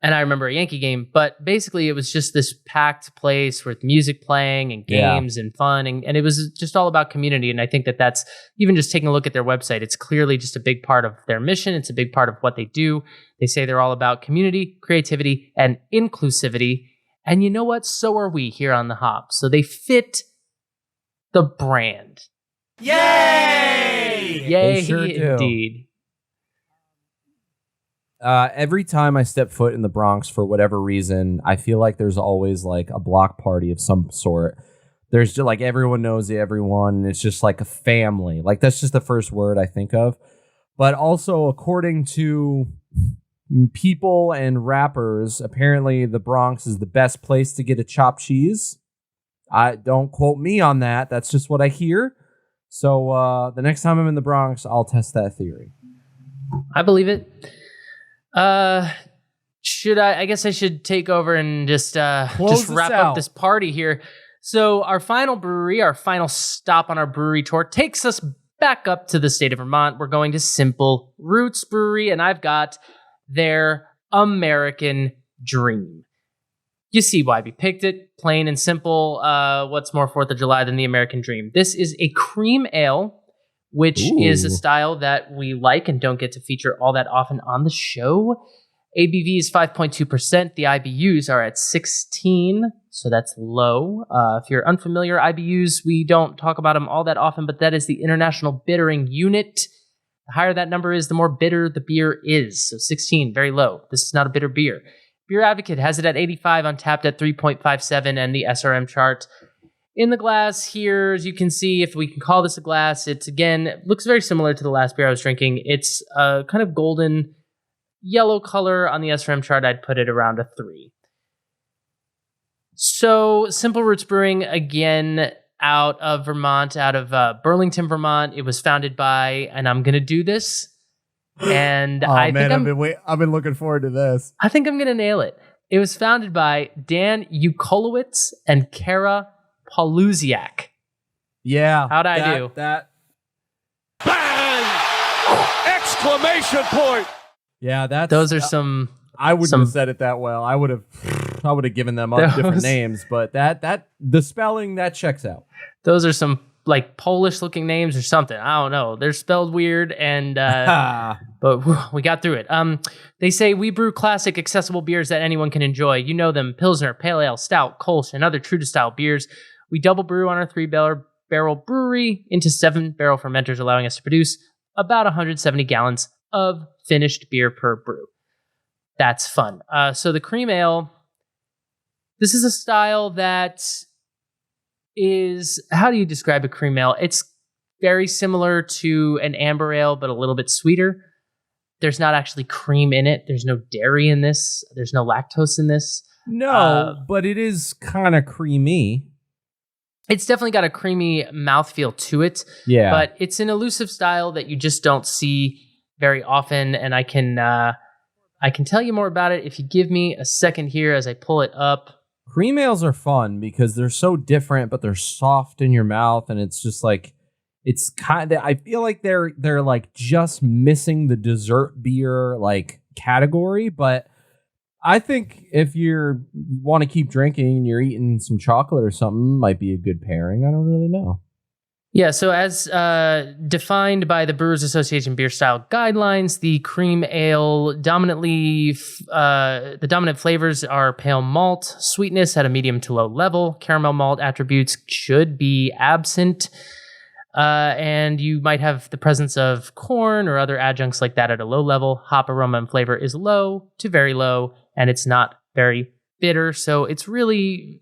and I remember a Yankee game, but basically it was just this packed place with music playing and games and fun. And it was just all about community. And I think that's, even just taking a look at their website, it's clearly just a big part of their mission. It's a big part of what they do. They say they're all about community, creativity, and inclusivity. And you know what? So are we here on the Hop. So they fit the brand. Yay! Yay, they sure indeed. Every time I step foot in the Bronx, for whatever reason, I feel like there's always like a block party of some sort. There's just like everyone knows everyone. It's just like a family. Like, that's just the first word I think of. But also, according to people and rappers, apparently the Bronx is the best place to get a chopped cheese. I don't quote me on that. That's just what I hear. So the next time I'm in the Bronx, I'll test that theory. I believe it. I guess I should take over and just wrap up this party here. So our final brewery, our final stop on our brewery tour, takes us back up to the state of Vermont. We're going to Simple Roots Brewery, and I've got their American Dream. You see why we picked it. Plain and simple. What's more 4th of July than the American Dream? This is a cream ale, which is a style that we like and don't get to feature all that often on the show. ABV is 5.2%. The IBUs are at 16, so that's low. If you're unfamiliar, IBUs, we don't talk about them all that often, but that is the International Bittering Unit. The higher that number is, the more bitter the beer is. So 16, very low. This is not a bitter beer. Beer Advocate has it at 85, Untapped at 3.57, and the SRM chart in the glass here, as you can see, if we can call this a glass, it looks very similar to the last beer I was drinking. It's a kind of golden yellow color. On the SRM chart, I'd put it around a 3. So Simple Roots Brewing, again, out of Vermont, out of Burlington, Vermont. It was founded by, and I'm going to do this, and I've been looking forward to this. I think I'm going to nail it. It was founded by Dan Ukolowitz and Kara Poluziak. Yeah. How'd I do? Bang! Exclamation point! Yeah, Those are some. I wouldn't have said it that well. I would have given them up different names, but that the spelling that checks out. Those are some like Polish looking names or something. I don't know. They're spelled weird, and but we got through it. They say we brew classic, accessible beers that anyone can enjoy. You know them: Pilsner, Pale Ale, Stout, Kolsch, and other true to style beers. We double brew on our 3-barrel brewery into 7-barrel fermenters, allowing us to produce about 170 gallons of finished beer per brew. That's fun. So the cream ale, this is a style that is, how do you describe a cream ale? It's very similar to an amber ale, but a little bit sweeter. There's not actually cream in it. There's no dairy in this. There's no lactose in this. No, but it is kind of creamy. It's definitely got a creamy mouthfeel to it. Yeah. But it's an elusive style that you just don't see very often. And I can tell you more about it if you give me a second here as I pull it up. Cream ales are fun because they're so different, but they're soft in your mouth. And it's just like, it's kind of, I feel like they're like just missing the dessert beer like category. But I think if you want to keep drinking and you're eating some chocolate or something, might be a good pairing. I don't really know. Yeah, so as defined by the Brewers Association beer style guidelines, the cream ale the dominant flavors are pale malt, sweetness at a medium to low level, caramel malt attributes should be absent, and you might have the presence of corn or other adjuncts like that at a low level. Hop aroma and flavor is low to very low, and it's not very bitter, so it's really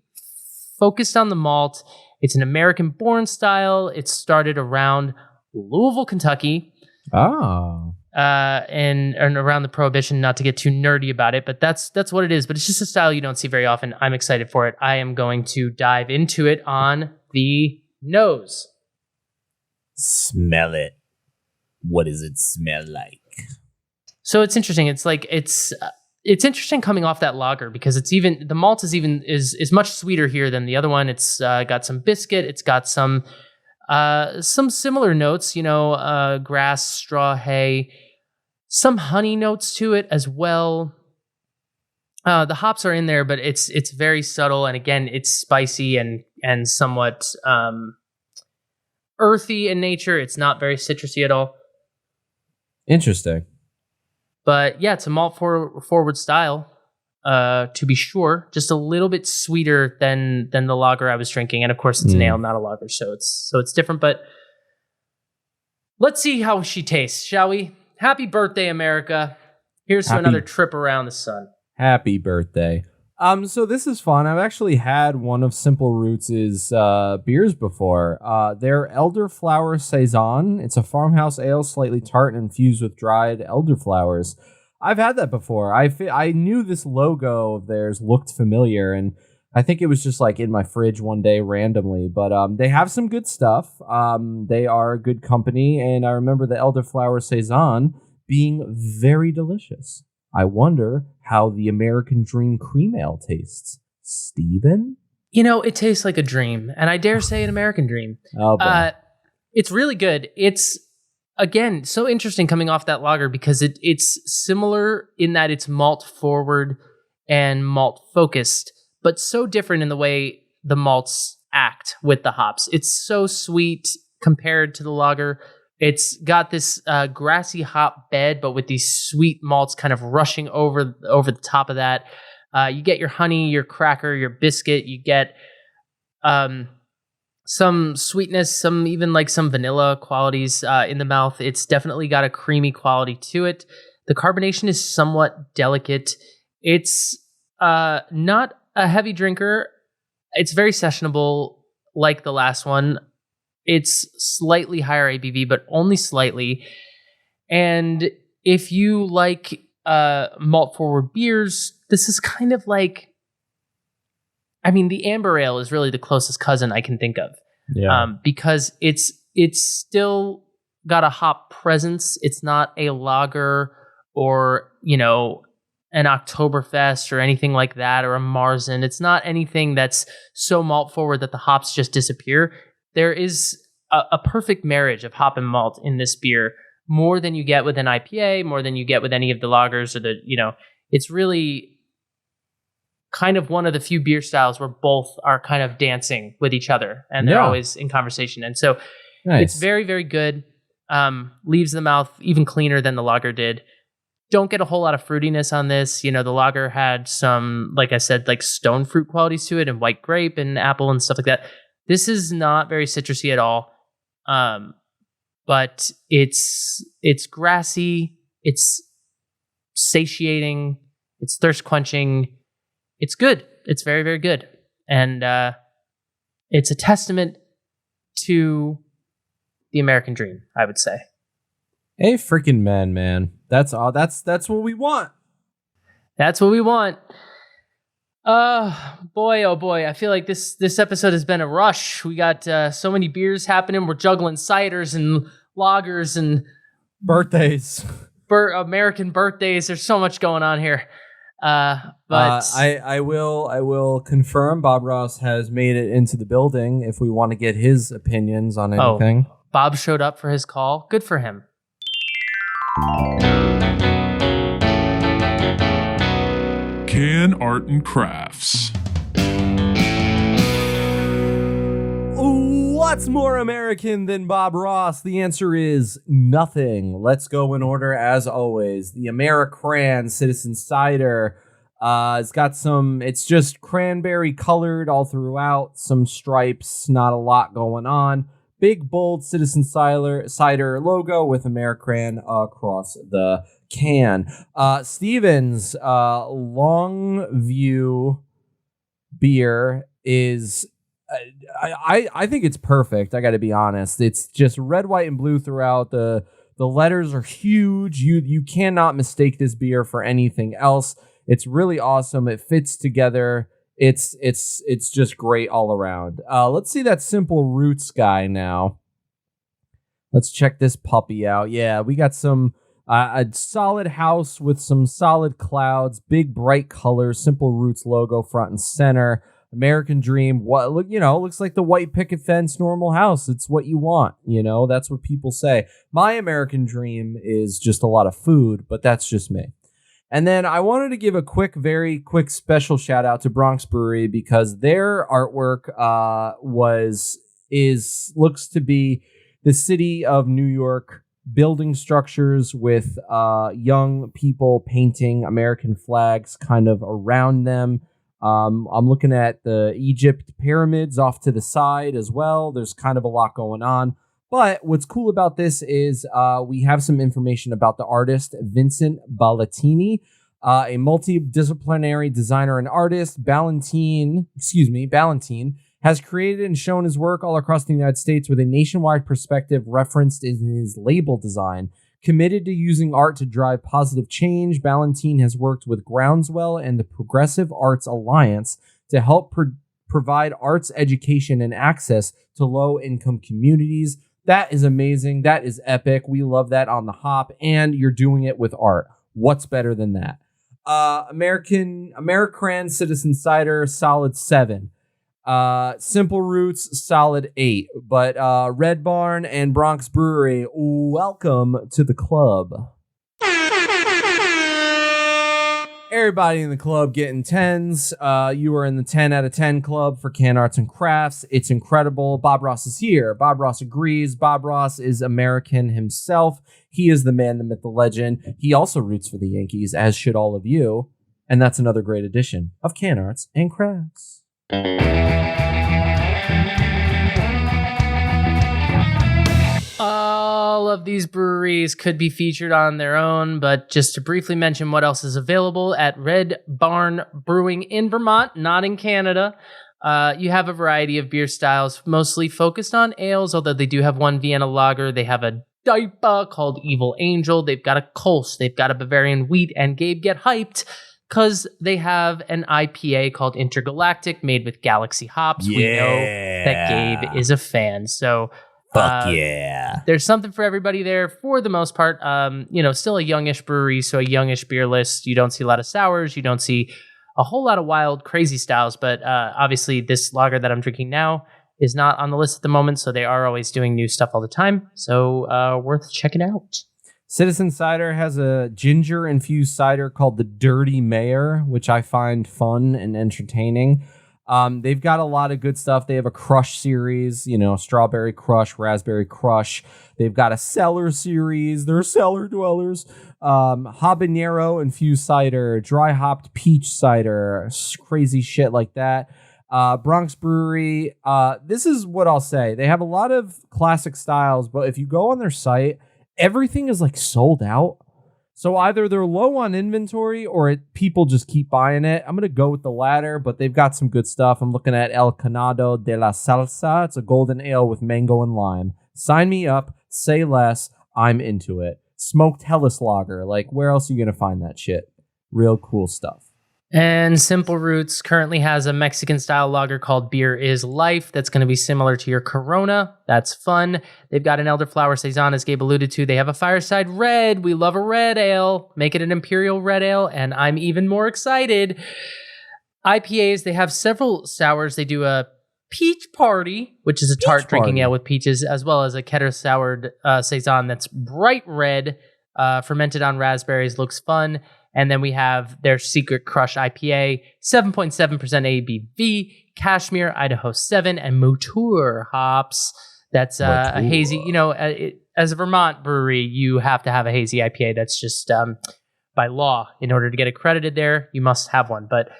focused on the malt. It's an American-born style. It started around Louisville, Kentucky. Oh. And around the Prohibition, not to get too nerdy about it, but that's what it is. But it's just a style you don't see very often. I'm excited for it. I am going to dive into it on the nose. Smell it. What does it smell like? So it's interesting. It's interesting coming off that lager because the malt is much sweeter here than the other one. It's got some biscuit. It's got some similar notes, grass, straw, hay, some honey notes to it as well. The hops are in there, but it's very subtle. And again, it's spicy and somewhat earthy in nature. It's not very citrusy at all. Interesting. But yeah, it's a malt forward style, to be sure. Just a little bit sweeter than the lager I was drinking, and of course it's an ale, not a lager, so it's different. But let's see how she tastes, shall we? Happy birthday, America! Here's to another trip around the sun. Happy birthday! So this is fun. I've actually had one of Simple Roots' beers before. Their Elderflower Saison. It's a farmhouse ale, slightly tart and infused with dried elderflowers. I've had that before. I knew this logo of theirs looked familiar, and I think it was just like in my fridge one day randomly. But they have some good stuff. They are a good company, and I remember the Elderflower Saison being very delicious. I wonder how the American Dream Cream Ale tastes. Steven? It tastes like a dream, and I dare say an American dream. Oh, boy. It's really good. It's, again, so interesting coming off that lager because it's similar in that it's malt forward and malt focused, but so different in the way the malts act with the hops. It's so sweet compared to the lager. It's got this grassy hop bed, but with these sweet malts kind of rushing over the top of that. You get your honey, your cracker, your biscuit. You get some sweetness, some even like some vanilla qualities in the mouth. It's definitely got a creamy quality to it. The carbonation is somewhat delicate. It's not a heavy drinker. It's very sessionable, like the last one. It's slightly higher ABV, but only slightly. And if you like malt forward beers, this is kind of like, the amber ale is really the closest cousin I can think of. Yeah. Because it's still got a hop presence. It's not a lager or, an Oktoberfest or anything like that, or a Marzen. It's not anything that's so malt forward that the hops just disappear. There is a perfect marriage of hop and malt in this beer. more than you get with an IPA, more than you get with any of the lagers or it's really kind of one of the few beer styles where both are kind of dancing with each other and they're always in conversation. And so it's very, very good. Leaves the mouth even cleaner than the lager did. Don't get a whole lot of fruitiness on this. The lager had some, like I said, like stone fruit qualities to it and white grape and apple and stuff like that. This is not very citrusy at all. But it's grassy. It's satiating. It's thirst quenching. It's good. It's very, very good. And it's a testament to the American dream, I would say. Hey, freaking man. That's all. That's what we want. That's what we want. Boy, oh boy. I feel like this episode has been a rush. We got so many beers happening. We're juggling ciders and lagers and birthdays. American birthdays. There's so much going on here. But I will confirm Bob Ross has made it into the building if we want to get his opinions on anything. Bob showed up for his call. Good for him. Can Art and Crafts. What's more American than Bob Ross? The answer is nothing. Let's go in order as always. The AmeriCran Citizen Cider. It's just cranberry colored all throughout. Some stripes, not a lot going on. Big, bold Citizen Cider logo with AmeriCran across the can. Steven's Longview beer is... I think it's perfect. I got to be honest. It's just red, white, and blue throughout. The letters are huge. You cannot mistake this beer for anything else. It's really awesome. It fits together. It's just great all around. Let's see that Simple Roots guy now. Let's check this puppy out. Yeah, we got some a solid house with some solid clouds, big bright colors, Simple Roots logo front and center. American dream. Looks like the white picket fence normal house. It's what you want. That's what people say. My American dream is just a lot of food, but that's just me. And then I wanted to give a very quick special shout out to Bronx Brewery because their artwork looks to be the city of New York building structures with young people painting American flags kind of around them. I'm looking at the Egypt pyramids off to the side as well. There's kind of a lot going on. But what's cool about this is we have some information about the artist Vincent Ballatini, a multidisciplinary designer and artist. Ballantine has created and shown his work all across the United States with a nationwide perspective referenced in his label design. Committed to using art to drive positive change, Ballantine has worked with Groundswell and the Progressive Arts Alliance to help provide arts education and access to low-income communities. That is amazing. That is epic. We love that on the hop, and you're doing it with art. What's better than that? AmeriCran Citizen Cider, solid 7. Simple Roots, solid 8. But Red Barn and Bronx Brewery, welcome to the club. Everybody in the club getting 10s. You are in the 10 out of 10 club for Can Arts and Crafts. It's incredible. Bob Ross is here. Bob Ross agrees. Bob Ross is American himself. He is the man, the myth, the legend. He also roots for the Yankees, as should all of you. And that's another great edition of Can Arts and Crafts. All of these breweries could be featured on their own, but just to briefly mention what else is available at Red Barn Brewing in Vermont, not in Canada. You have a variety of beer styles, mostly focused on ales, although they do have one Vienna lager. They have a DIPA called Evil Angel. They've got a Kolsch. They've got a Bavarian Wheat, and Gabe, get hyped because they have an IPA called Intergalactic made with Galaxy hops. Yeah. We know that Gabe is a fan, so fuck yeah. There's something for everybody there for the most part. Still a youngish brewery, so a youngish beer list. You don't see a lot of sours. You don't see a whole lot of wild, crazy styles, but obviously this lager that I'm drinking now is not on the list at the moment, so they are always doing new stuff all the time, so worth checking out. Citizen Cider has a ginger-infused cider called the Dirty Mayor, which I find fun and entertaining. They've got a lot of good stuff. They have a crush series, strawberry crush, raspberry crush. They've got a cellar series. They're cellar dwellers. Habanero infused cider, dry hopped peach cider, crazy shit like that. Bronx Brewery. This is what I'll say. They have a lot of classic styles, but if you go on their site, everything is like sold out. So either they're low on inventory or people just keep buying it. I'm going to go with the latter, but they've got some good stuff. I'm looking at El Canado de la Salsa. It's a golden ale with mango and lime. Sign me up. Say less. I'm into it. Smoked Helles Lager. Like, where else are you going to find that shit? Real cool stuff. And Simple Roots currently has a Mexican-style lager called Beer is Life that's going to be similar to your Corona. That's fun. They've got an elderflower saison, as Gabe alluded to. They have a Fireside Red. We love a red ale. Make it an Imperial Red Ale, and I'm even more excited. IPAs, they have several sours. They do a Peach Party, which is a tart drinking ale with peaches, as well as a Ketter-soured saison that's bright red, fermented on raspberries. Looks fun. And then we have their Secret Crush IPA, 7.7% ABV, Cashmere, Idaho 7, and Moteur hops. That's a hazy, as a Vermont brewery, you have to have a hazy IPA. That's just by law. In order to get accredited there, you must have one. But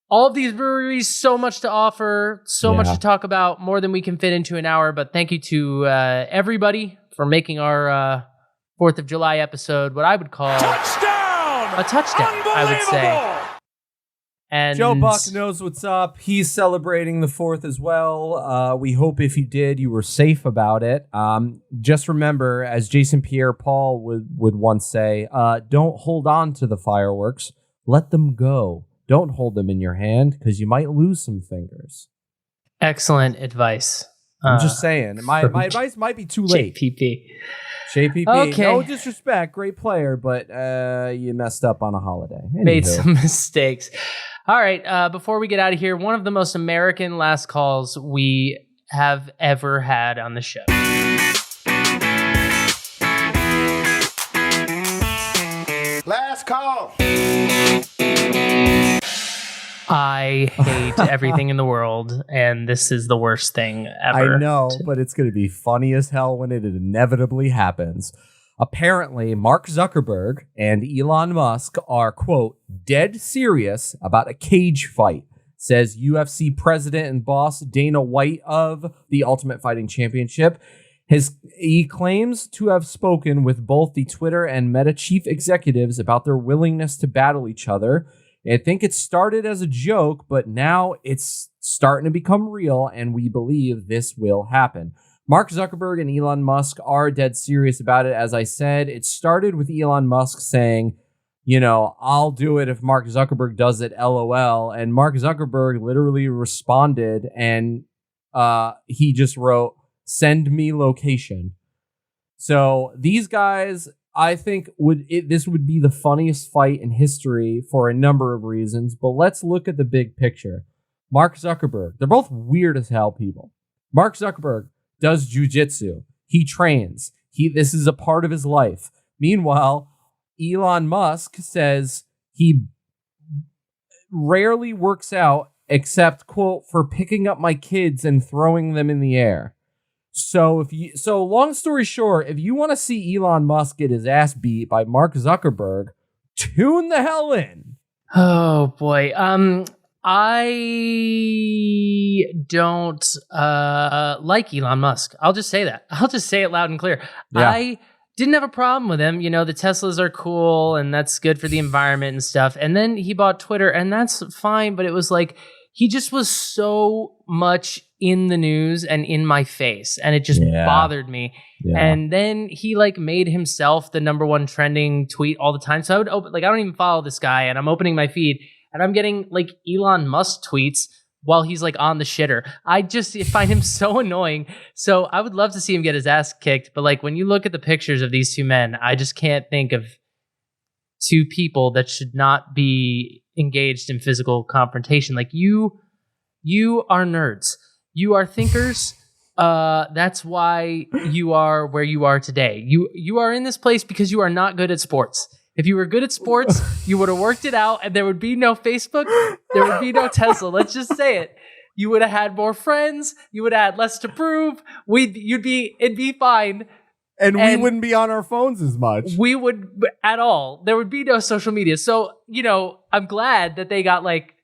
all of these breweries, so much to offer, so much to talk about, more than we can fit into an hour. But thank you to everybody for making our 4th of July episode what I would call a touchdown, I would say. And Joe Buck knows what's up. He's celebrating the 4th as well. We hope if you did, you were safe about it. Just remember, as Jason Pierre-Paul would once say, don't hold on to the fireworks. Let them go. Don't hold them in your hand because you might lose some fingers. Excellent advice. I'm just saying. My advice might be too late. JPP. Okay. No disrespect. Great player, but you messed up on a holiday. Made some mistakes. All right. Before we get out of here, one of the most American last calls we have ever had on the show. Last call. I hate everything in the world, and this is the worst thing ever. I know, but it's going to be funny as hell when it inevitably happens. Apparently, Mark Zuckerberg and Elon Musk are, quote, dead serious about a cage fight, says UFC president and boss Dana White of the Ultimate Fighting Championship. He claims to have spoken with both the Twitter and Meta chief executives about their willingness to battle each other. I think it started as a joke, but now it's starting to become real, and we believe this will happen. Mark Zuckerberg and Elon Musk are dead serious about it. As I said, it started with Elon Musk saying, I'll do it if Mark Zuckerberg does it, LOL. And Mark Zuckerberg literally responded, and he just wrote, send me location. So these guys, I think this would be the funniest fight in history for a number of reasons, but let's look at the big picture. Mark Zuckerberg, they're both weird as hell people. Mark Zuckerberg does jujitsu. He trains. This is a part of his life. Meanwhile, Elon Musk says he rarely works out except, quote, for picking up my kids and throwing them in the air. So long story short, if you want to see Elon Musk get his ass beat by Mark Zuckerberg, tune the hell in. Oh boy. I don't like Elon Musk. I'll just say that. I'll just say it loud and clear. Yeah. I didn't have a problem with him. The Teslas are cool and that's good for the environment and stuff. And then he bought Twitter and that's fine, but it was like he just was so much in the news and in my face, and it just bothered me. Yeah. And then he made himself the number one trending tweet all the time. So I would open, I don't even follow this guy, and I'm opening my feed and I'm getting Elon Musk tweets while he's on the shitter. I just find him so annoying. So I would love to see him get his ass kicked. But when you look at the pictures of these two men, I just can't think of two people that should not be engaged in physical confrontation. You are nerds. You are thinkers. That's why you are where you are today. You are in this place because you are not good at sports. If you were good at sports, you would have worked it out, and there would be no Facebook, there would be no Tesla. Let's just say it. You would have had more friends. You would have had less to prove. It'd be fine. And we wouldn't be on our phones as much. We would at all. There would be no social media. So, I'm glad that they got like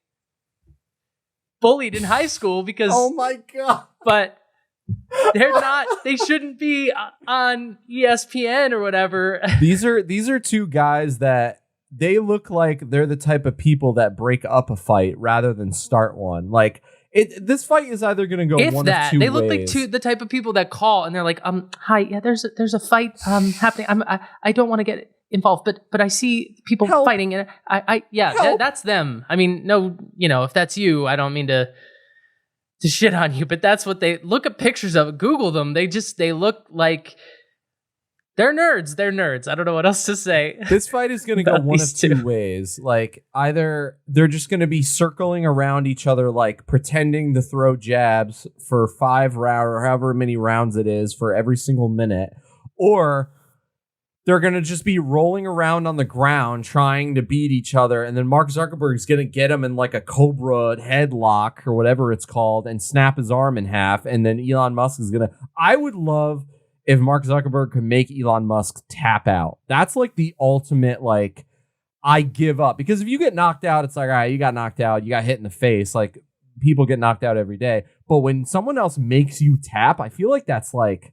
bullied in high school because. Oh my God. But they shouldn't be on ESPN or whatever. These are two guys that they look like they're the type of people that break up a fight rather than start one. Like, this fight is either going to go one of two ways. They look like the type of people that call and they're like, hi, yeah, there's a fight happening. I don't want to get involved, but I see people fighting, and that's them. I mean, no, if that's you, I don't mean to shit on you, but that's what they look at pictures of. Google them. They look like they're nerds. They're nerds. I don't know what else to say. This fight is going to go one of two ways. Like, either they're just going to be circling around each other, like pretending to throw jabs for 5 rounds or however many rounds it is for every single minute, or they're going to just be rolling around on the ground trying to beat each other. And then Mark Zuckerberg is going to get him in like a Cobra headlock or whatever it's called and snap his arm in half. And then Elon Musk is going to, I would love if Mark Zuckerberg could make Elon Musk tap out. That's like the ultimate, like, I give up. Because if you get knocked out, it's like, all right, you got knocked out. You got hit in the face. Like, people get knocked out every day. But when someone else makes you tap, I feel like that's like,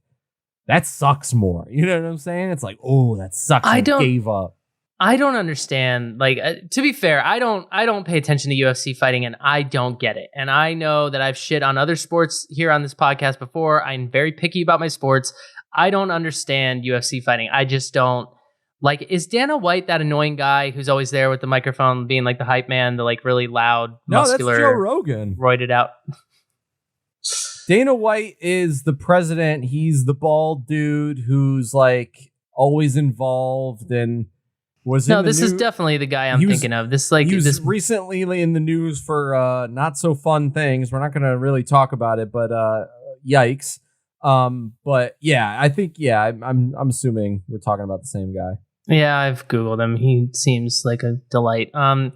that sucks more. You know what I'm saying? It's like, oh, that sucks. I gave up. I don't understand. Like, to be fair, I don't pay attention to UFC fighting, and I don't get it. And I know that I've shit on other sports here on this podcast before. I'm very picky about my sports. I don't understand UFC fighting. I just don't. Like, is Dana White that annoying guy who's always there with the microphone being like the hype man, the like really loud, muscular, that's Joe Rogan. Roided out? Dana White is the president. He's the bald dude who's like always involved and was in the this is definitely the guy I'm thinking of. He was recently in the news for not so fun things. We're not going to really talk about it, but yikes. But yeah, I think I'm assuming we're talking about the same guy. Yeah, I've Googled him. He seems like a delight. I'm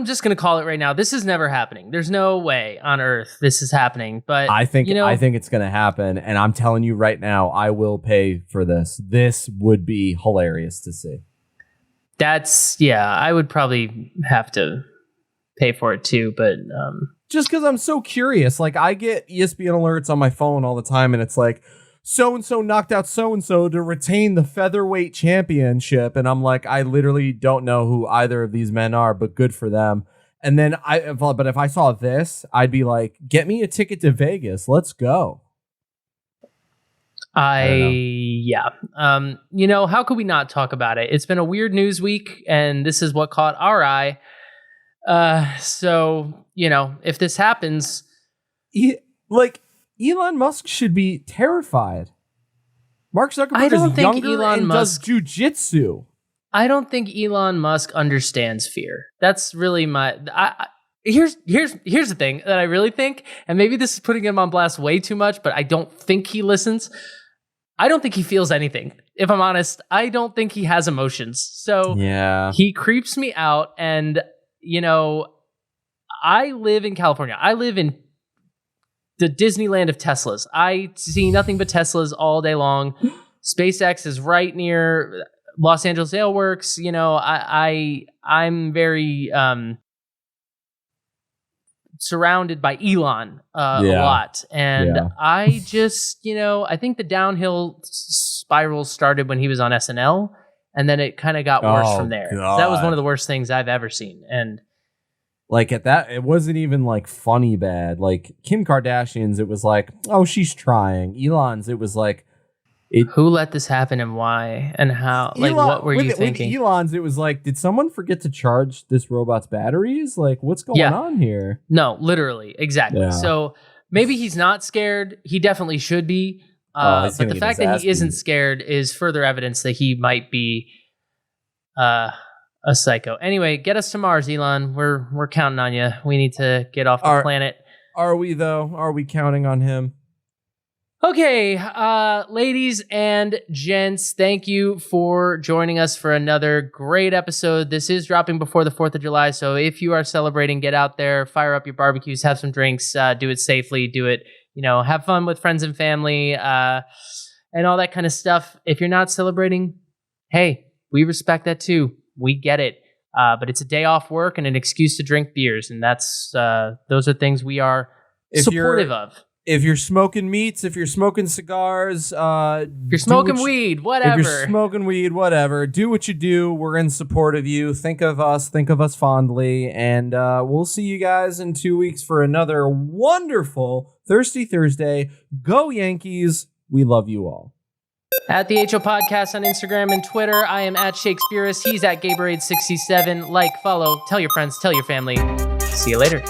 just gonna call it right now. This is never happening. There's no way on earth this is happening. But I think it's gonna happen, and I'm telling you right now, I will pay for this. This would be hilarious to see. I would probably have to pay for it too, but just because I'm so curious. Like, I get ESPN alerts on my phone all the time, and it's like, so-and-so knocked out so-and-so to retain the featherweight championship. And I'm like, I literally don't know who either of these men are, but good for them. And then if I saw this, I'd be like, get me a ticket to Vegas. Let's go. How could we not talk about it? It's been a weird news week, and this is what caught our eye. So, if this happens, Elon Musk should be terrified. Mark Zuckerberg is younger and does jujitsu. I don't think Elon Musk understands fear. That's really here's the thing that I really think, and maybe this is putting him on blast way too much, but I don't think he listens. I don't think he feels anything. If I'm honest, I don't think he has emotions. So he creeps me out, and I live in California. I live in the Disneyland of Teslas. I see nothing but Teslas all day long. SpaceX is right near Los Angeles Aleworks. I'm very surrounded by Elon a lot. And I just, I think the downhill spiral started when he was on SNL, and then it kind of got worse from there. That was one of the worst things I've ever seen. And like at that, it wasn't even like funny bad. Like Kim Kardashian's, it was like, oh, she's trying. Elon's, it was like, who let this happen and why and how? Like, what were you thinking? With Elon's, it was like, did someone forget to charge this robot's batteries? Like, what's going on here? No, literally, exactly. Yeah. So maybe he's not scared. He definitely should be. But the fact that he isn't scared is further evidence that he might be a psycho. Anyway, get us to Mars, Elon. We're counting on you. We need to get off the planet. Are we, though? Are we counting on him? Okay, ladies and gents, thank you for joining us for another great episode. This is dropping before the 4th of July, so if you are celebrating, get out there, fire up your barbecues, have some drinks, do it safely, do it, have fun with friends and family, and all that kind of stuff. If you're not celebrating, hey, we respect that too. We get it. But it's a day off work and an excuse to drink beers, and those are things we are supportive of. If you're smoking meats, if you're smoking cigars, if you're smoking weed, whatever. If you're smoking weed, whatever. Do what you do. We're in support of you. Think of us fondly. And we'll see you guys in 2 weeks for another wonderful Thirsty Thursday. Go Yankees. We love you all. At the HO Podcast on Instagram and Twitter, I am at Shakespeareus. He's at Gaberade67. Like, follow, tell your friends, tell your family. See you later.